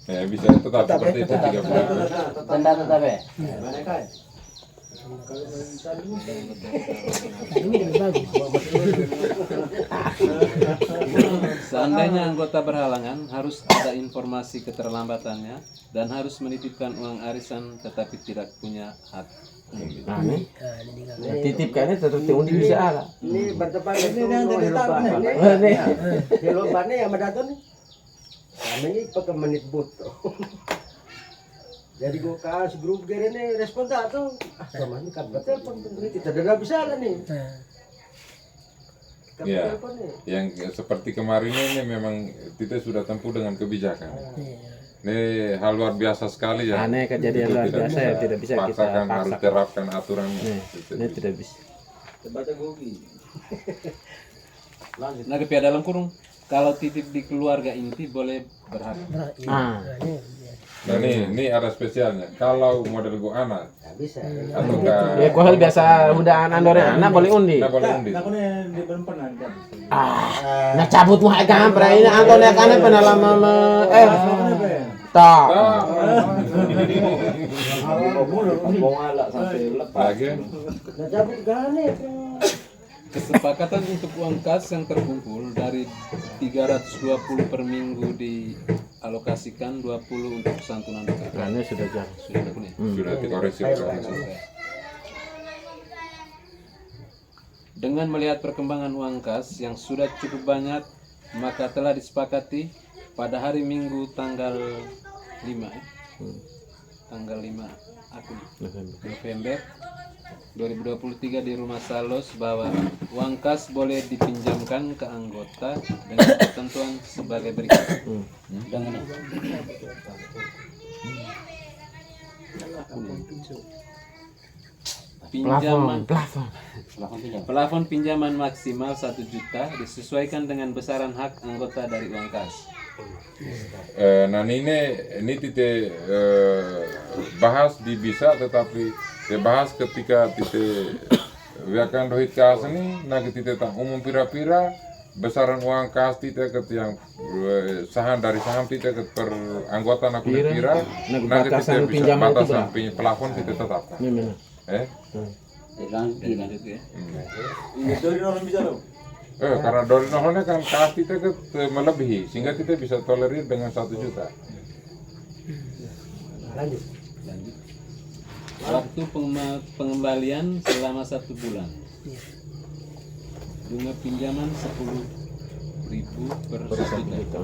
Ya, bisa tetap seperti itu 30. Denda tetap ya. Ini lebih bagus. Seandainya anggota berhalangan, harus ada informasi keterlambatannya dan harus menitipkan uang arisan tetapi tidak punya hak. Nah, nih. Titipkannya tetap undi bisa ala. Ini berdepan itu di lompatnya yang mendatang nih. Kami ini pakai menit butuh. Jadi gue kasih grup gini nih respon tak tuh. Sama ini kan telepon kita tidak bisa lah nih. Ya, yang seperti kemarin ini memang kita sudah tempuh dengan kebijakan. Ini hal luar biasa sekali ya. Aneh kejadian luar biasa ya tidak bisa kita paksakan, harus terapkan aturannya. Ini tidak bisa. Nah, kepiah dalam kurung, kalau titip di keluarga inti boleh berhak. Ah. Nah ini ada spesialnya. Kalau model gua anak bisa. atau Ya kau hal biasa udah anak boleh undi. nggak boleh undi. Aku nih di berempat nanti. Nah cabut mah gampang ini Anton ya kan pernah lama tak. Lagi. Nah cabut gane. Kesepakatan untuk uang kas yang terkumpul dari 320 per minggu dialokasikan 20 untuk santunan PKK. Ini sudah jam. Sudah ada nih. Sudah dikoreksi. Dengan melihat perkembangan uang kas yang sudah cukup banyak, maka telah disepakati pada hari Minggu tanggal 5 tanggal 5 November 2023 di Rumah Salos bahwa uang kas boleh dipinjamkan ke anggota dengan ketentuan sebagai berikut. Dengan Pinjaman Plafon. Plafon pinjaman maksimal 1 juta disesuaikan dengan besaran hak anggota dari uang kas. Nah ini tite bahas di bisa, tetapi te bahas ketika tite wiakan dohit kas ini, nah tite tak umum pira-pira besaran uang kas tite ket yang saham dari saham tite ket per anggota nak pira, nah tite bisa batasan plafon tite tetapkan. Dari orang bisa dong. Karena dari nolnya kan kas kita melebihi, sehingga kita bisa tolerir dengan 1 juta. Lanjut. Waktu pengembalian selama 1 bulan. Bunga pinjaman 10.000 per 1 juta.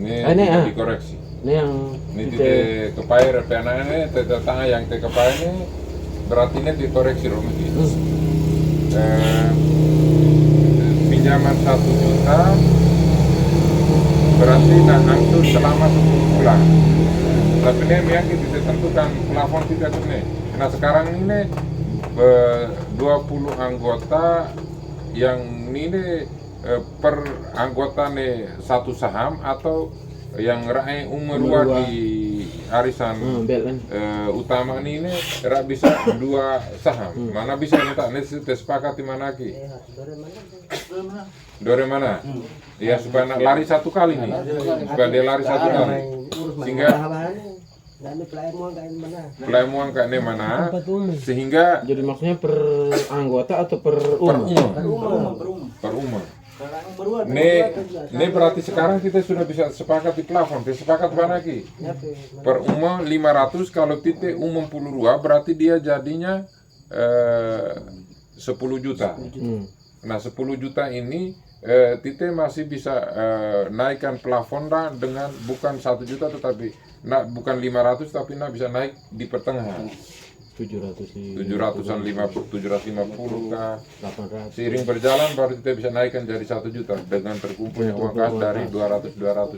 Ini dikoreksi. Ini yang Ini tite kepai repeana ini, tete tangga yang te kepai ini berarti ini dikoreksi rumah gitu. Pinjaman 1 juta berarti nak angsur selama 10 bulan. Tapi ini yang kita tentukan plafon tidak ini. Nah sekarang ini 20 anggota yang ini per anggota nih 1 saham, atau yang rakyat umur di arisan utama ini rak bisa 2 saham. Mana bisa minta ini sepakat di mana ki? Dore mana? Ya supaya nak lari 1 kali nih, supaya dia lari 1 kali, sehingga pelayamuan kayak ini mana, sehingga jadi maksudnya per anggota atau per umum? Per umum. Ini berarti sekarang kita sudah bisa sepakat di plafon. Sepakat mana lagi? Per umum 500, kalau titik umum 10 berarti dia jadinya 10 juta. Nah 10 juta ini titik masih bisa naikkan plafon dengan bukan 1 juta, tetapi bukan 500, tapi bisa naik di pertengahan. 750 kah, 800. Seiring berjalan baru kita bisa naikkan jadi 1 juta dengan terkumpulnya uang kas dari 200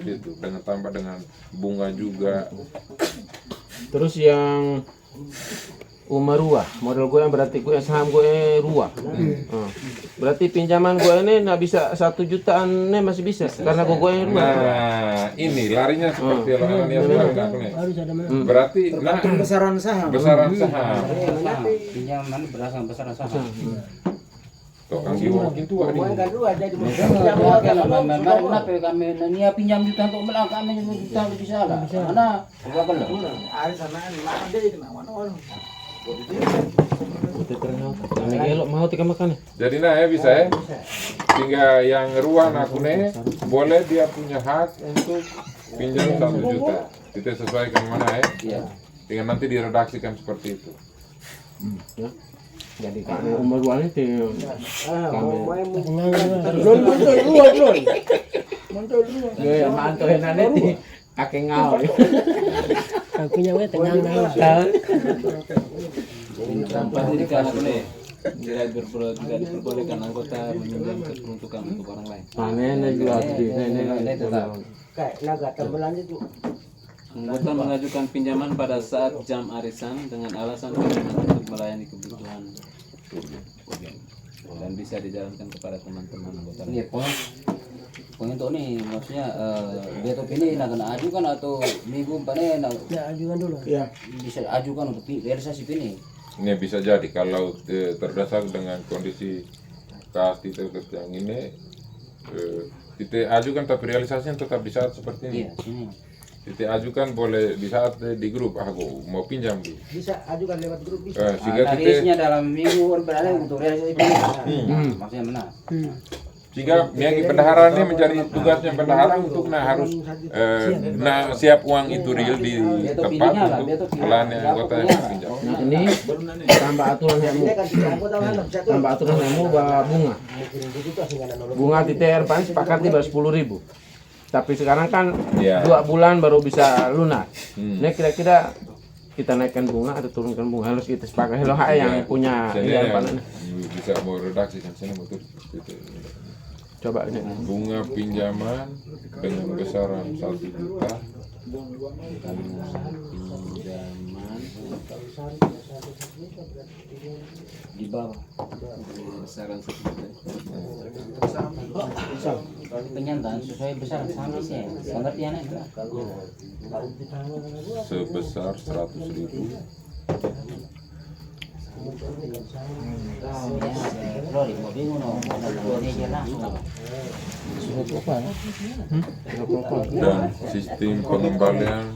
itu, dengan tambah dengan bunga juga. Terus yang Umarua, model gue yang berarti gue saham gue ruah. Berarti pinjaman gue ini nggak bisa 1 jutaan nih masih bisa karena gue yang ruah. Nah ini larinya seperti berarti tergantung besaran saham. Pinjaman berdasarkan besaran saham. Tuh kan makin tua nih. Kenapa kami niat pinjam juta untuk melak kami juta bisa lah. Mana? Berapa lah? Ada sana mana dia itu mana? Mau tika makan ya? Jadi bisa ya. Sehingga yang ruang aku nih boleh dia punya hak untuk pinjam 1 juta. Kita sesuaikan mana ya? Dengan nanti diredaksikan seperti itu. Ya. Jadi kalau umur dua ini mantul nanti kakek ngau. Kakunya we tenang lah. Tanpa dikasih nih, tidak diperbolehkan anggota meminjam peruntukan untuk orang lain. Nenek juga Anggota mengajukan pinjaman pada saat jam arisan dengan alasan pinjaman untuk melayani kebutuhan dan bisa dijalankan kepada teman-teman anggota. Iya, poin untuk nih maksudnya BTP ini nak kena ajukan atau minggu pada nak ajukan dulu. Ya, bisa ajukan untuk realisasi ini. Ini bisa jadi kalau terdasar dengan kondisi kas titik yang ini titik ajukan tapi realisasinya tetap di saat seperti ini. Iya, titik ajukan boleh di saat di grup aku mau pinjam di. Bisa ajukan lewat grup bisa. Sehingga titik dalam minggu berada untuk realisasi ini. Maksudnya benar. Sehingga bendahara ini menjadi tugasnya bendahara untuk harus siap uang itu real di tempat untuk melayani anggota yang pinjam. Nah ini tambah aturan yang bunga. Bunga di TRPN sepakat di 10.000. Tapi sekarang kan 2 bulan baru bisa lunas. Ini kira-kira kita naikkan bunga atau turunkan bunga, harus kita sepakat. Hello yang punya bisa mau redaksikan sini betul. Coba ini. Bunga pinjaman dengan besaran 1 juta Di bawah. Besaran 1 juta. Penyantaan sesuai besar sama sih. Pengertiannya sebesar 100.000. Flori mau bingung no, ada aja langsung. Dan sistem pengembalian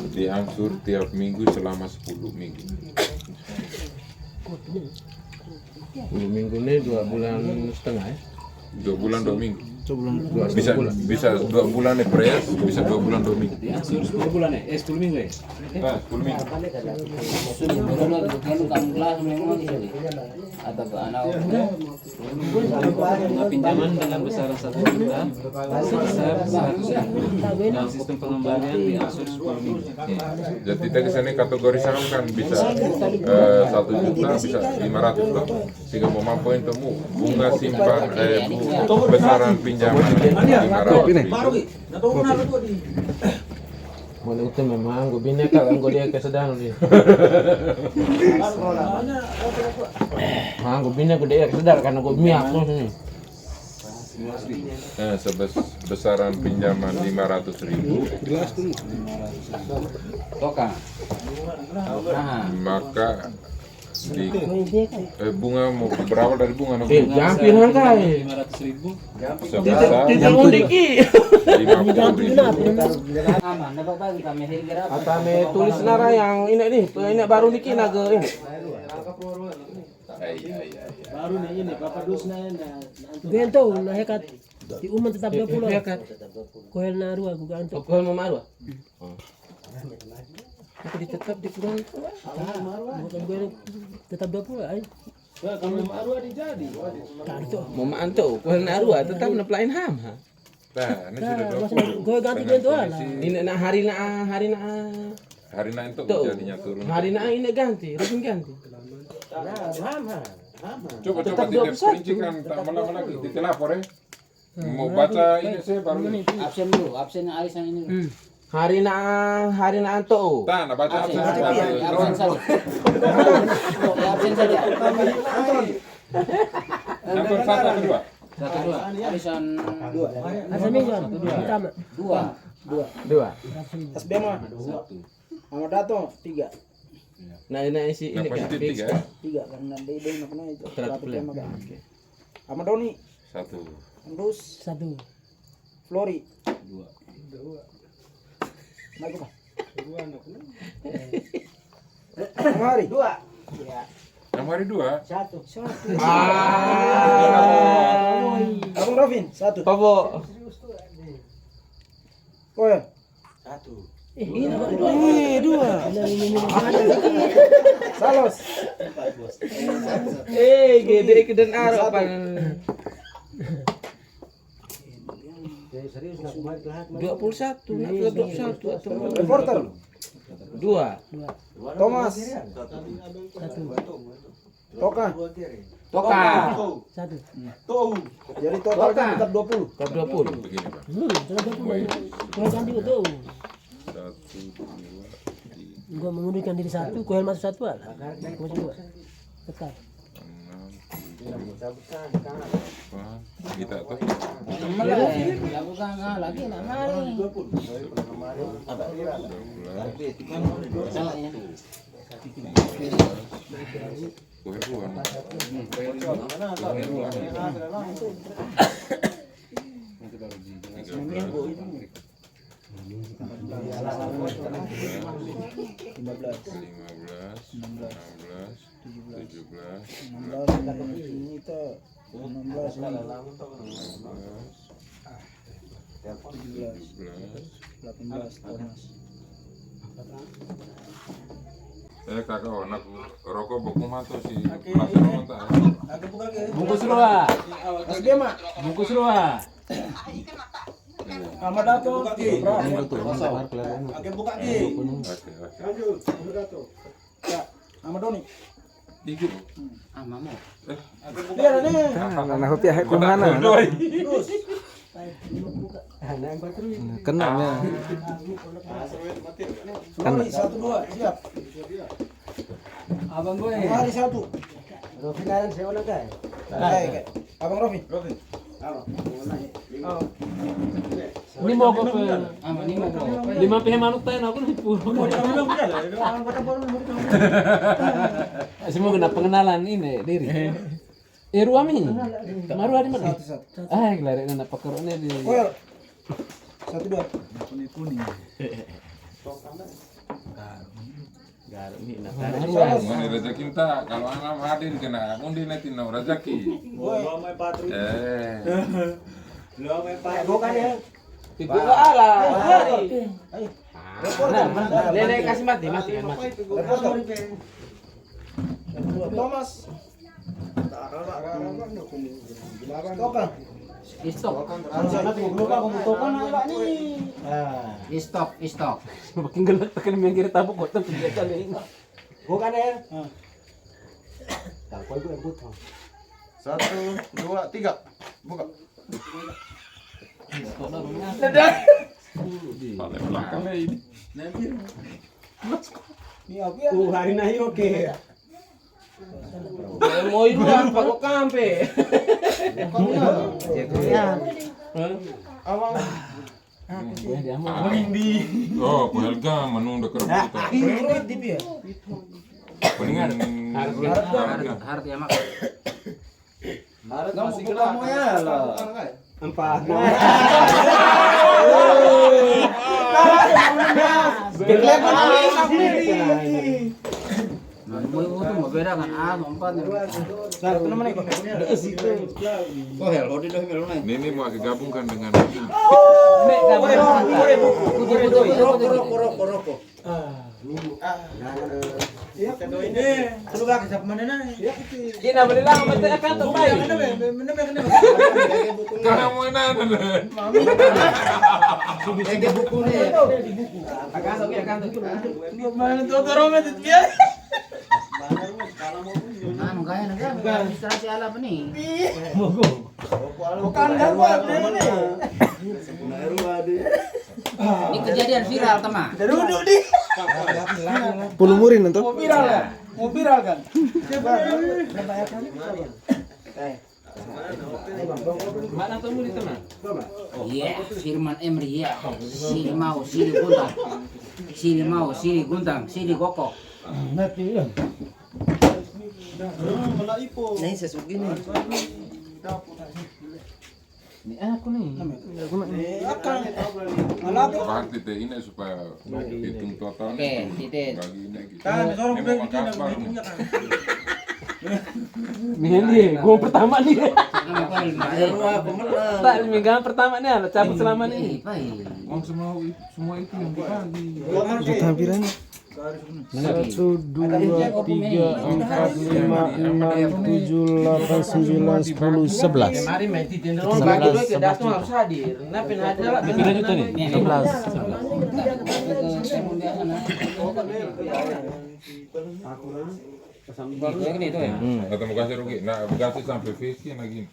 diangsur tiap minggu selama 10 minggu. 10 minggu ini 2 bulan setengah ya. 2 bulan 2 minggu. Bisa 2 bulan ya beres, bisa 2 bulan 2 minggu. Diangsur 10 bulan ya? 10 minggu ya? 10 minggu. Atau ke anak Pinjaman dengan besaran 1 juta sebesar 100.000 dan sistem pengembalian diangsur 10 minggu. Jadi kita ke sini kategori saham kan bisa 1 juta, bisa 500 loh. Sehingga mau mampu temu bunga simpan besaran pinjaman 500.000. Mana itu memang gue bina kalau gue dia kesedang dia. Gue bina gue dia kesedar karena gue miak tuh sini. Besaran pinjaman 500.000. Toka. Maka di bunga mau berawal dari bunga Jampir hangkai 500.000 sebesar tidak undiki 50.000. Aman, dapat bagi kami kira. Atame tulis nara yang ini baru niki naga ini. Baru nih ini Bapak Dusna Gento na hekat di umum tetap 20 hekat. Kohel naru aku ganto. Kohel mau maru. Aku ditetap di kurang itu. Bukan gue tetap 20 ay. Kamu maru di jadi. Kartu. Mau mantu kohel naru tetap neplain ham. Nah, ini sudah 20. Gue ganti bento lah. Ini nak hari na itu jadinya turun. Hari na ini ganti, rutin ganti. Coba tidak perincikan tak mana-mana kita lapor ya. Mau baca ini saya baru ini. Absen dulu, absennya arisan ini. Hari na anto. Nah, baca absen Absen saja. Absen saja. Nomor 1 atau 2? 1 2. Arisan 2. Asal mingguan pertama. 2. SB mah 1. Ahmad Dato 3. Nah ini isi ini kan fix. 3 karena dia makna itu. 100%. Ahmad Doni 1. Andus 1. Flori 2. Naik apa? Kemari 2. Nomor 2. 1. Abang Rovin 1. Pabo. Koel 1. Ini 2. Salos. Gede kedan aro pan. Serius nak kemarin kelat 21, nak 21 atau Reporter 2. Thomas 1. Toka 1. jadi total kan tetap 20. Top 20. Begini, Pak. Tetap 20. Gue ganti itu. 1 2 Gue mengundurkan diri 1, kohel masuk 1 lah. Masuk 2. Tetap. 6 kita tuh. Ya bukan lagi nak mari. 16 kakak anak rokok boku mato si pelajaran tak. Bungkus roa. SB mah Bungkus roa. Ahmad Dato Ahmad Doni Tiga. Mama. dia nih Nah, hobi aku mana? Kena ya. Kali 1-2 siap. Abang gue. Hari 1. Rofi kanan saya ulang kan. Baik. Abang Rofi. Ini mau ke Ini mau bro. 5 PH manuk tayo na ako na puro. Semua kena pengenalan ini diri. Ruami. Maru hari mana? Ah, lari na napakaroon di. Koel. 1-2. Mana rezeki kita kalau anak hadir kena undi nanti na rezeki. Lo may patri. Lo may patri. Bukan ya. Itu ala. Nenek kasih mati. Thomas. Toka. Stop. Stop. Makin galak tak kena kira tabuk kok tapi dia kali. Bukan ya. Tak kau itu yang butuh. 1, 2, 3. Buka. Paling belakangnya ini. Hari nahi oke. Mau iruan pakai kampe. Awang. Oh, Helga menunda kerebutan. Ini TV ya? Palingan Harus ya mak. Kamu buka kamu ya lah. 4. Mau itu mau beda kan 4 ini mau digabungkan dengan Gina beli lang mati akan to bay. karena mau enak. Anu gaya negara administrasi ala apa nih? Bukan buat ini. Ini kejadian viral teman. Duduk di. Pulumurin untuk. Mau viral ya? Mau viral kan? Mana temu di tengah? Iya, Firman Emri ya. Siri mau, siri guntang. Siri mau, siri guntang, siri kokok. Nah, sesugi nih. Ini aku nih. Bahas titik ini supaya hitung totalnya. Oke, titik. Bagi ini gitu. Kan sorong Ini udah mau bikin Kasbar aku nih. punya kan. Ini gua pertama nih. Nama kau lima. Tak minggu pertama nih ada cabut selama nih. Uang semua itu yang dibagi. Tampilannya. 1, 2, 3, 4, 5, 6, 7, 8, 9, 10, 11. Kemarin main titin dulu bagi dua ke datang harus hadir. Kenapa hadir lah? Berapa juta nih? 11. Itu ya. Atau mau kasih rugi. Nah, kasih sampai VC lagi.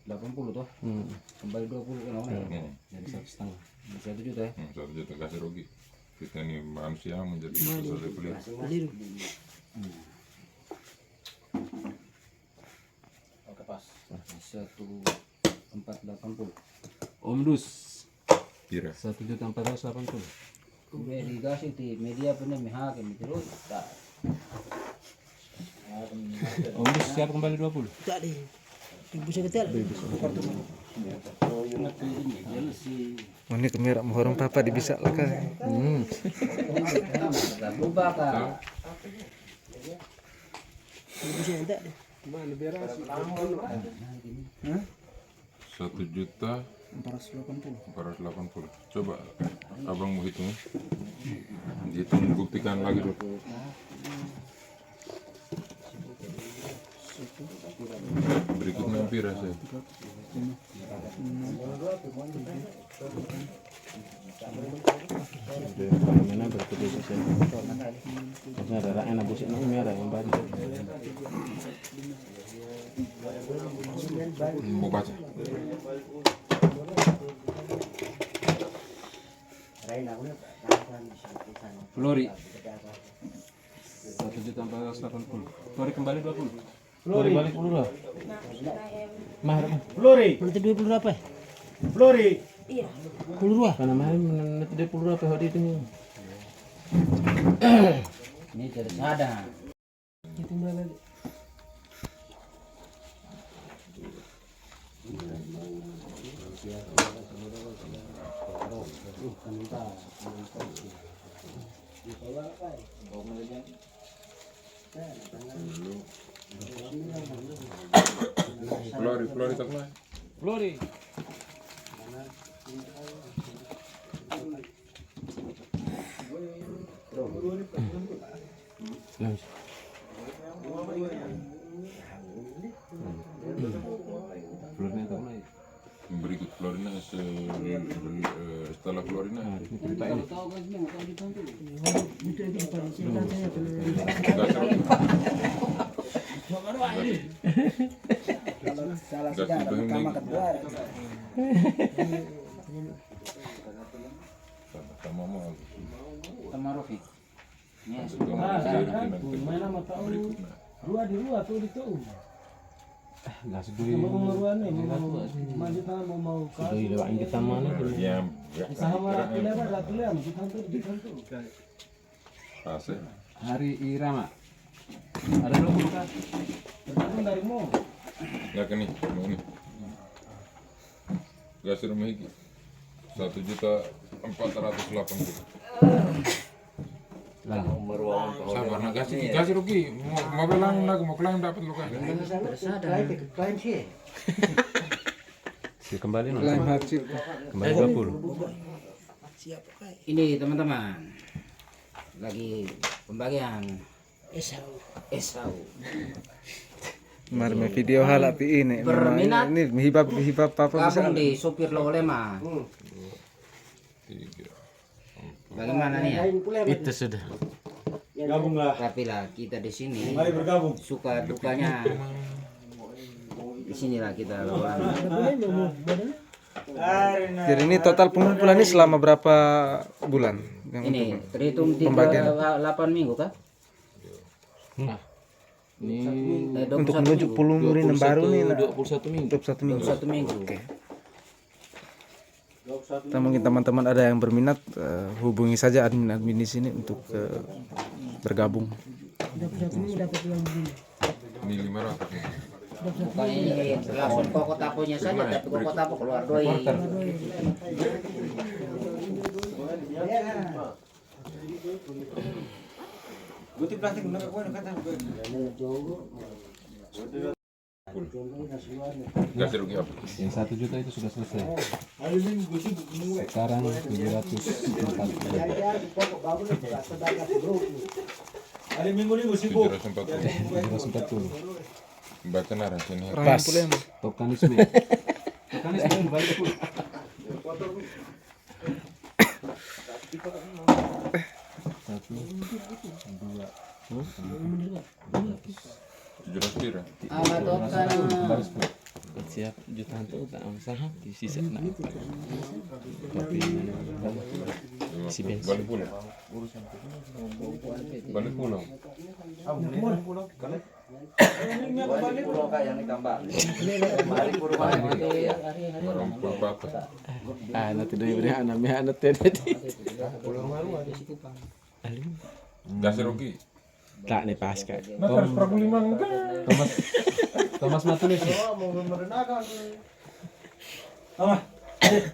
80 tuh. Kembali 20 kan jadi 1,5. 1 juta ya. 1 juta kasih rugi. Kita ini manusia menjadi sesuatu beli. Oke pas. 1,480. Om Dus. Kira. 1.480. Udah dikasih di media punya mihak yang terus. Om Dus siap kembali 20. Tak deh. Ibu saya ketel. Ini kemerah mohorong papa bisa lah kan. Gak berubah kan. Ibu saya tak deh. 1 juta 480. Coba abang mau hitung. Hitung buktikan lagi dulu. Berikutnya hampir saya. Mana berkuda bisa. Karena ada enak busik nang merah yang bantu. Mau baca. Flori 1.480.000. Flori kembali 20. Flori balik dulu lah. Mahar. Flori, Nanti 20 berapa? Flori. 22. Karena mahar nanti 20 berapa hari itu nih. Ini tidak ada. Itu berapa? Flori tak main. Flori. Lanjut. Florina tak main. Berikut Florina setelah Florina. Salah sejarah mahkamah kedua. Sama mau. Sama Rofi. Ini Mana mau tahu? Dua di dua tuh itu. Nggak sedih. Mau nih, maju tangan mau Sudah lewatin kita mana? Yang sama ratu lewat kita tuh. Ase. Hari Irama. Ada belum buka? Tergantung dari mau. Ya kan nih, mau nih. Gas rumah ini 1.480.000. Lah, Sabar, nak kasih rugi. Mau bilang nak mau klaim dapat lu kan? Klaim sih. kembali no. Lain hasil. Kembali 20. Ini teman-teman lagi pembagian Esau. Mari me video halap ini. Berminat? Ini hibab apa bisa? Gabung di Supir Lolema. Bagaimana nih ya? Itu sudah. Gabunglah. Tapi lah kita di sini Mari bergabung. suka dukanya di sinilah kita lawan. Jadi ini total pengumpulan ini selama berapa bulan? Ini terhitung 8 minggu kah? Ini Untuk menuju Pulau Murin baru nih 21 minggu. 21 minggu. 1 minggu. Oke. Kita mungkin teman-teman ada yang berminat hubungi saja admin di sini untuk bergabung. Dapat uang begini. Ini 500. Bukan ini langsung koko taponya saja, tapi koko tapo keluar doi. Guti plastik bener kok kata. Gas rugi apa? Yang 1 juta itu sudah selesai. Sekarang 740. Hari Minggu nih gue sibuk. 740. Baca narasi sini. Pas. Tokanisme. Tokanisme balik pun. Satu, dua, 700 pira. Amat tokan. Siap jutaan tuh tak masalah di sisa nak. Tapi si bensin. Balik pulang. Balik pulang. Ah nanti dari beri anaknya anak tadi. Gas rugi. Tak nih pas kan. Nah, 145 enggak. Thomas Matulis.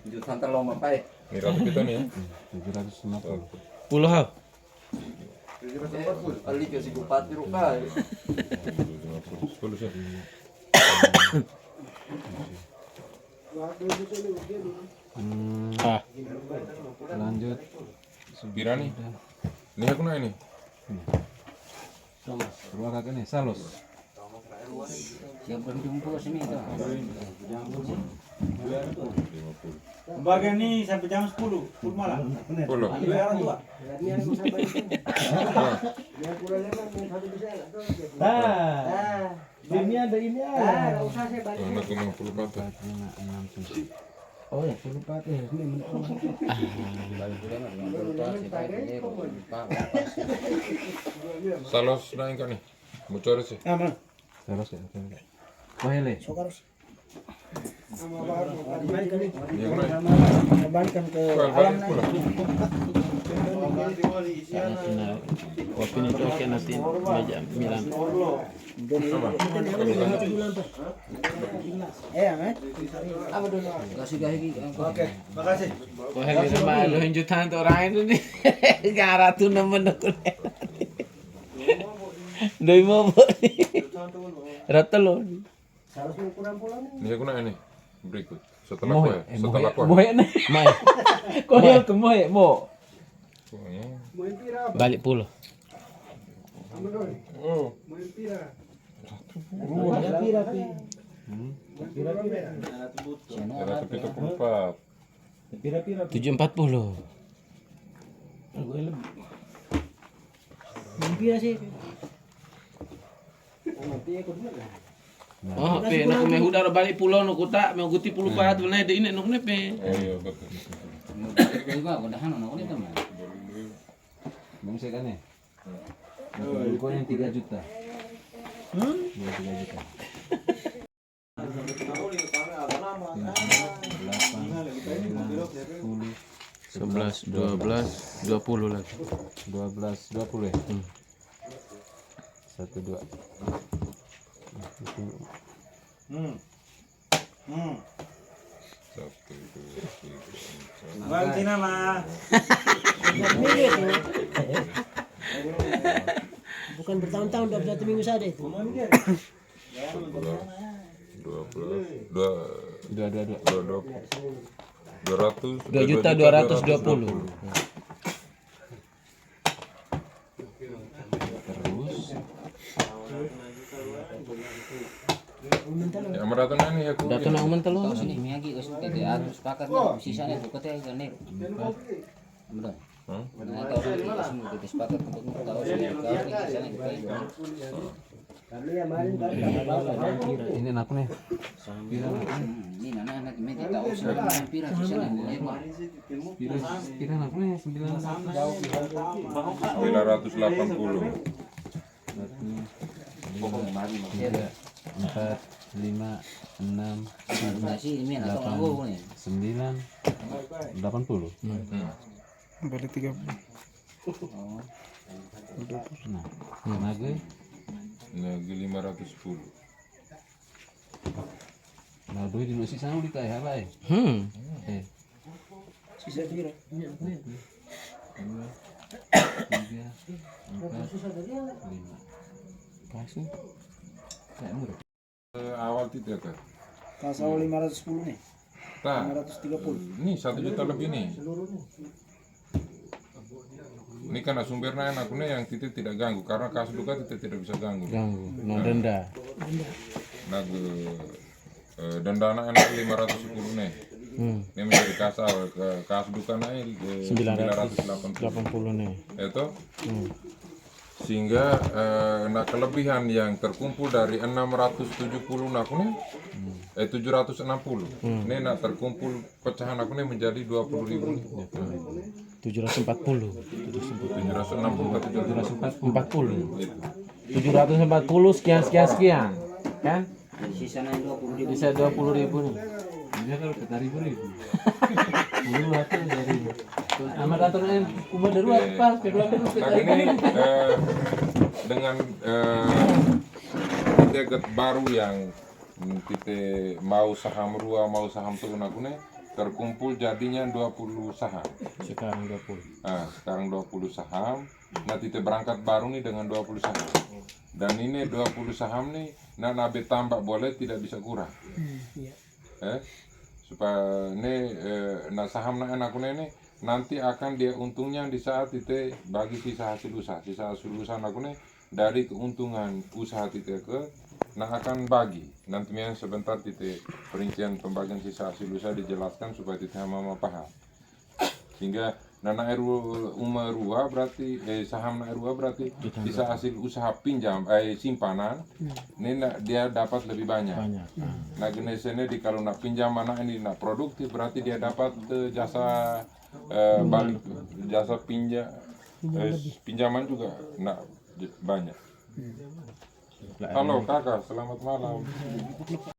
Jutaan terlalu mapai. Ini ratu kita nih ya. 750. Puluh hal. Ali kasih bupati rukai. 10 sih. Lanjut. Pira nih? Ini aku naik nih. Thomas. Keluar kakak nih, Salos. Siap berkumpul sini itu. Pembagian ini sampai jam 10 malam. 10. Dua orang tua. Ini ada ini ada. Anak 50 patah. Oh ya, lupa teh. Salos naik kan nih. Mau cari sih. Aman. Salos ya. Kohele. Sokaros. Yang naik. Kembalikan ke Balik alam. pulang. Kopi ini cocok nanti meja Milan. Amet. Apa dulu? Kasih gaji. Oke, makasih. Kohel itu mah lo jutaan orang itu nih. Garatu nemen aku. Doi mau rata lo. Ini aku naik nih. Berikut. Setelah kue. Setelah kue. Mohe nih. Mai. Kohel ke mohe mo. Balik pulau. Era tepi itu 4. 740. Mimpi sih. Oh, pe nak me hudar balik pulau nu kuta, me guti puluh pahat benar de ini nuk ne pe. Iya betul. Juga udahan anak ini teman. Bang saya kan nih. Kau yang 3 juta. 3 juta. 11, 12, 20 lagi. 12, 20 ya? 1, 2. Bang Cina mah. Bukan bertahun-tahun, 21 minggu saja itu. 2.220.000. Ya merata nih aku. Datu nak umen telu. Tahu sini Miyagi terus kita harus sepakat sisanya itu kita kan nih. Betul. Nah, tahu sini kita sepakat untuk tahu sini kalau sisanya kita ini. Ini aku nih. Ini anak meja tahu sini pira sisanya ini. Pira aku nih 980. 4, 5, 6, Nasi ini anak aku nih. 9, 80. Balik 30. Nah, naga Nagi 510. nah doi di nasi sana udah kayak apa ya? Sisa pira? 2, 3, 4, 5. Kasih. Kayak murah. Awal tidak kan? Kas awal 510 nih. Tak. 530. Ini 1 juta lebih nih. Ini karena sumbernya anaknya yang titik tidak ganggu karena kasus duka titik tidak bisa ganggu. Ganggu, no denda. Nagu denda anak 510 nih. Ini menjadi kasar kasus duka naik 980 nih. Itu sehingga nah kelebihan yang terkumpul dari 670 nakune 760 ini nak terkumpul pecahan nakune menjadi 20.000 740 sekian kan Sisanya 20.000. bisa 20.000 nih. Dia kalau kata ribu. Dulu atau dari amat aturnya kubah dari pas kedua nah ini dengan tiket baru yang kita mau saham rua mau saham turun nakune terkumpul jadinya 20 saham. Sekarang 20. Nah, sekarang 20 saham. Nah, kita berangkat baru nih dengan 20 saham. Dan ini 20 saham nih, nah nabe tambah boleh tidak bisa kurang. Supaya ini nah saham anak ini nanti akan dia untungnya di saat kita bagi sisa hasil usaha. Sisa hasil usaha aku nih dari keuntungan usaha kita ke nah akan bagi nanti yang sebentar titik perincian pembagian sisa hasil usaha dijelaskan supaya titik mama paham. Sehingga nana RUA berarti saham RUA berarti sisa hasil usaha pinjam simpanan ini dia dapat lebih banyak. Nah jenisnya di kalau nak pinjam mana ini nak produktif berarti dia dapat jasa balik jasa pinjaman juga nak banyak. Halo kakak, selamat malam.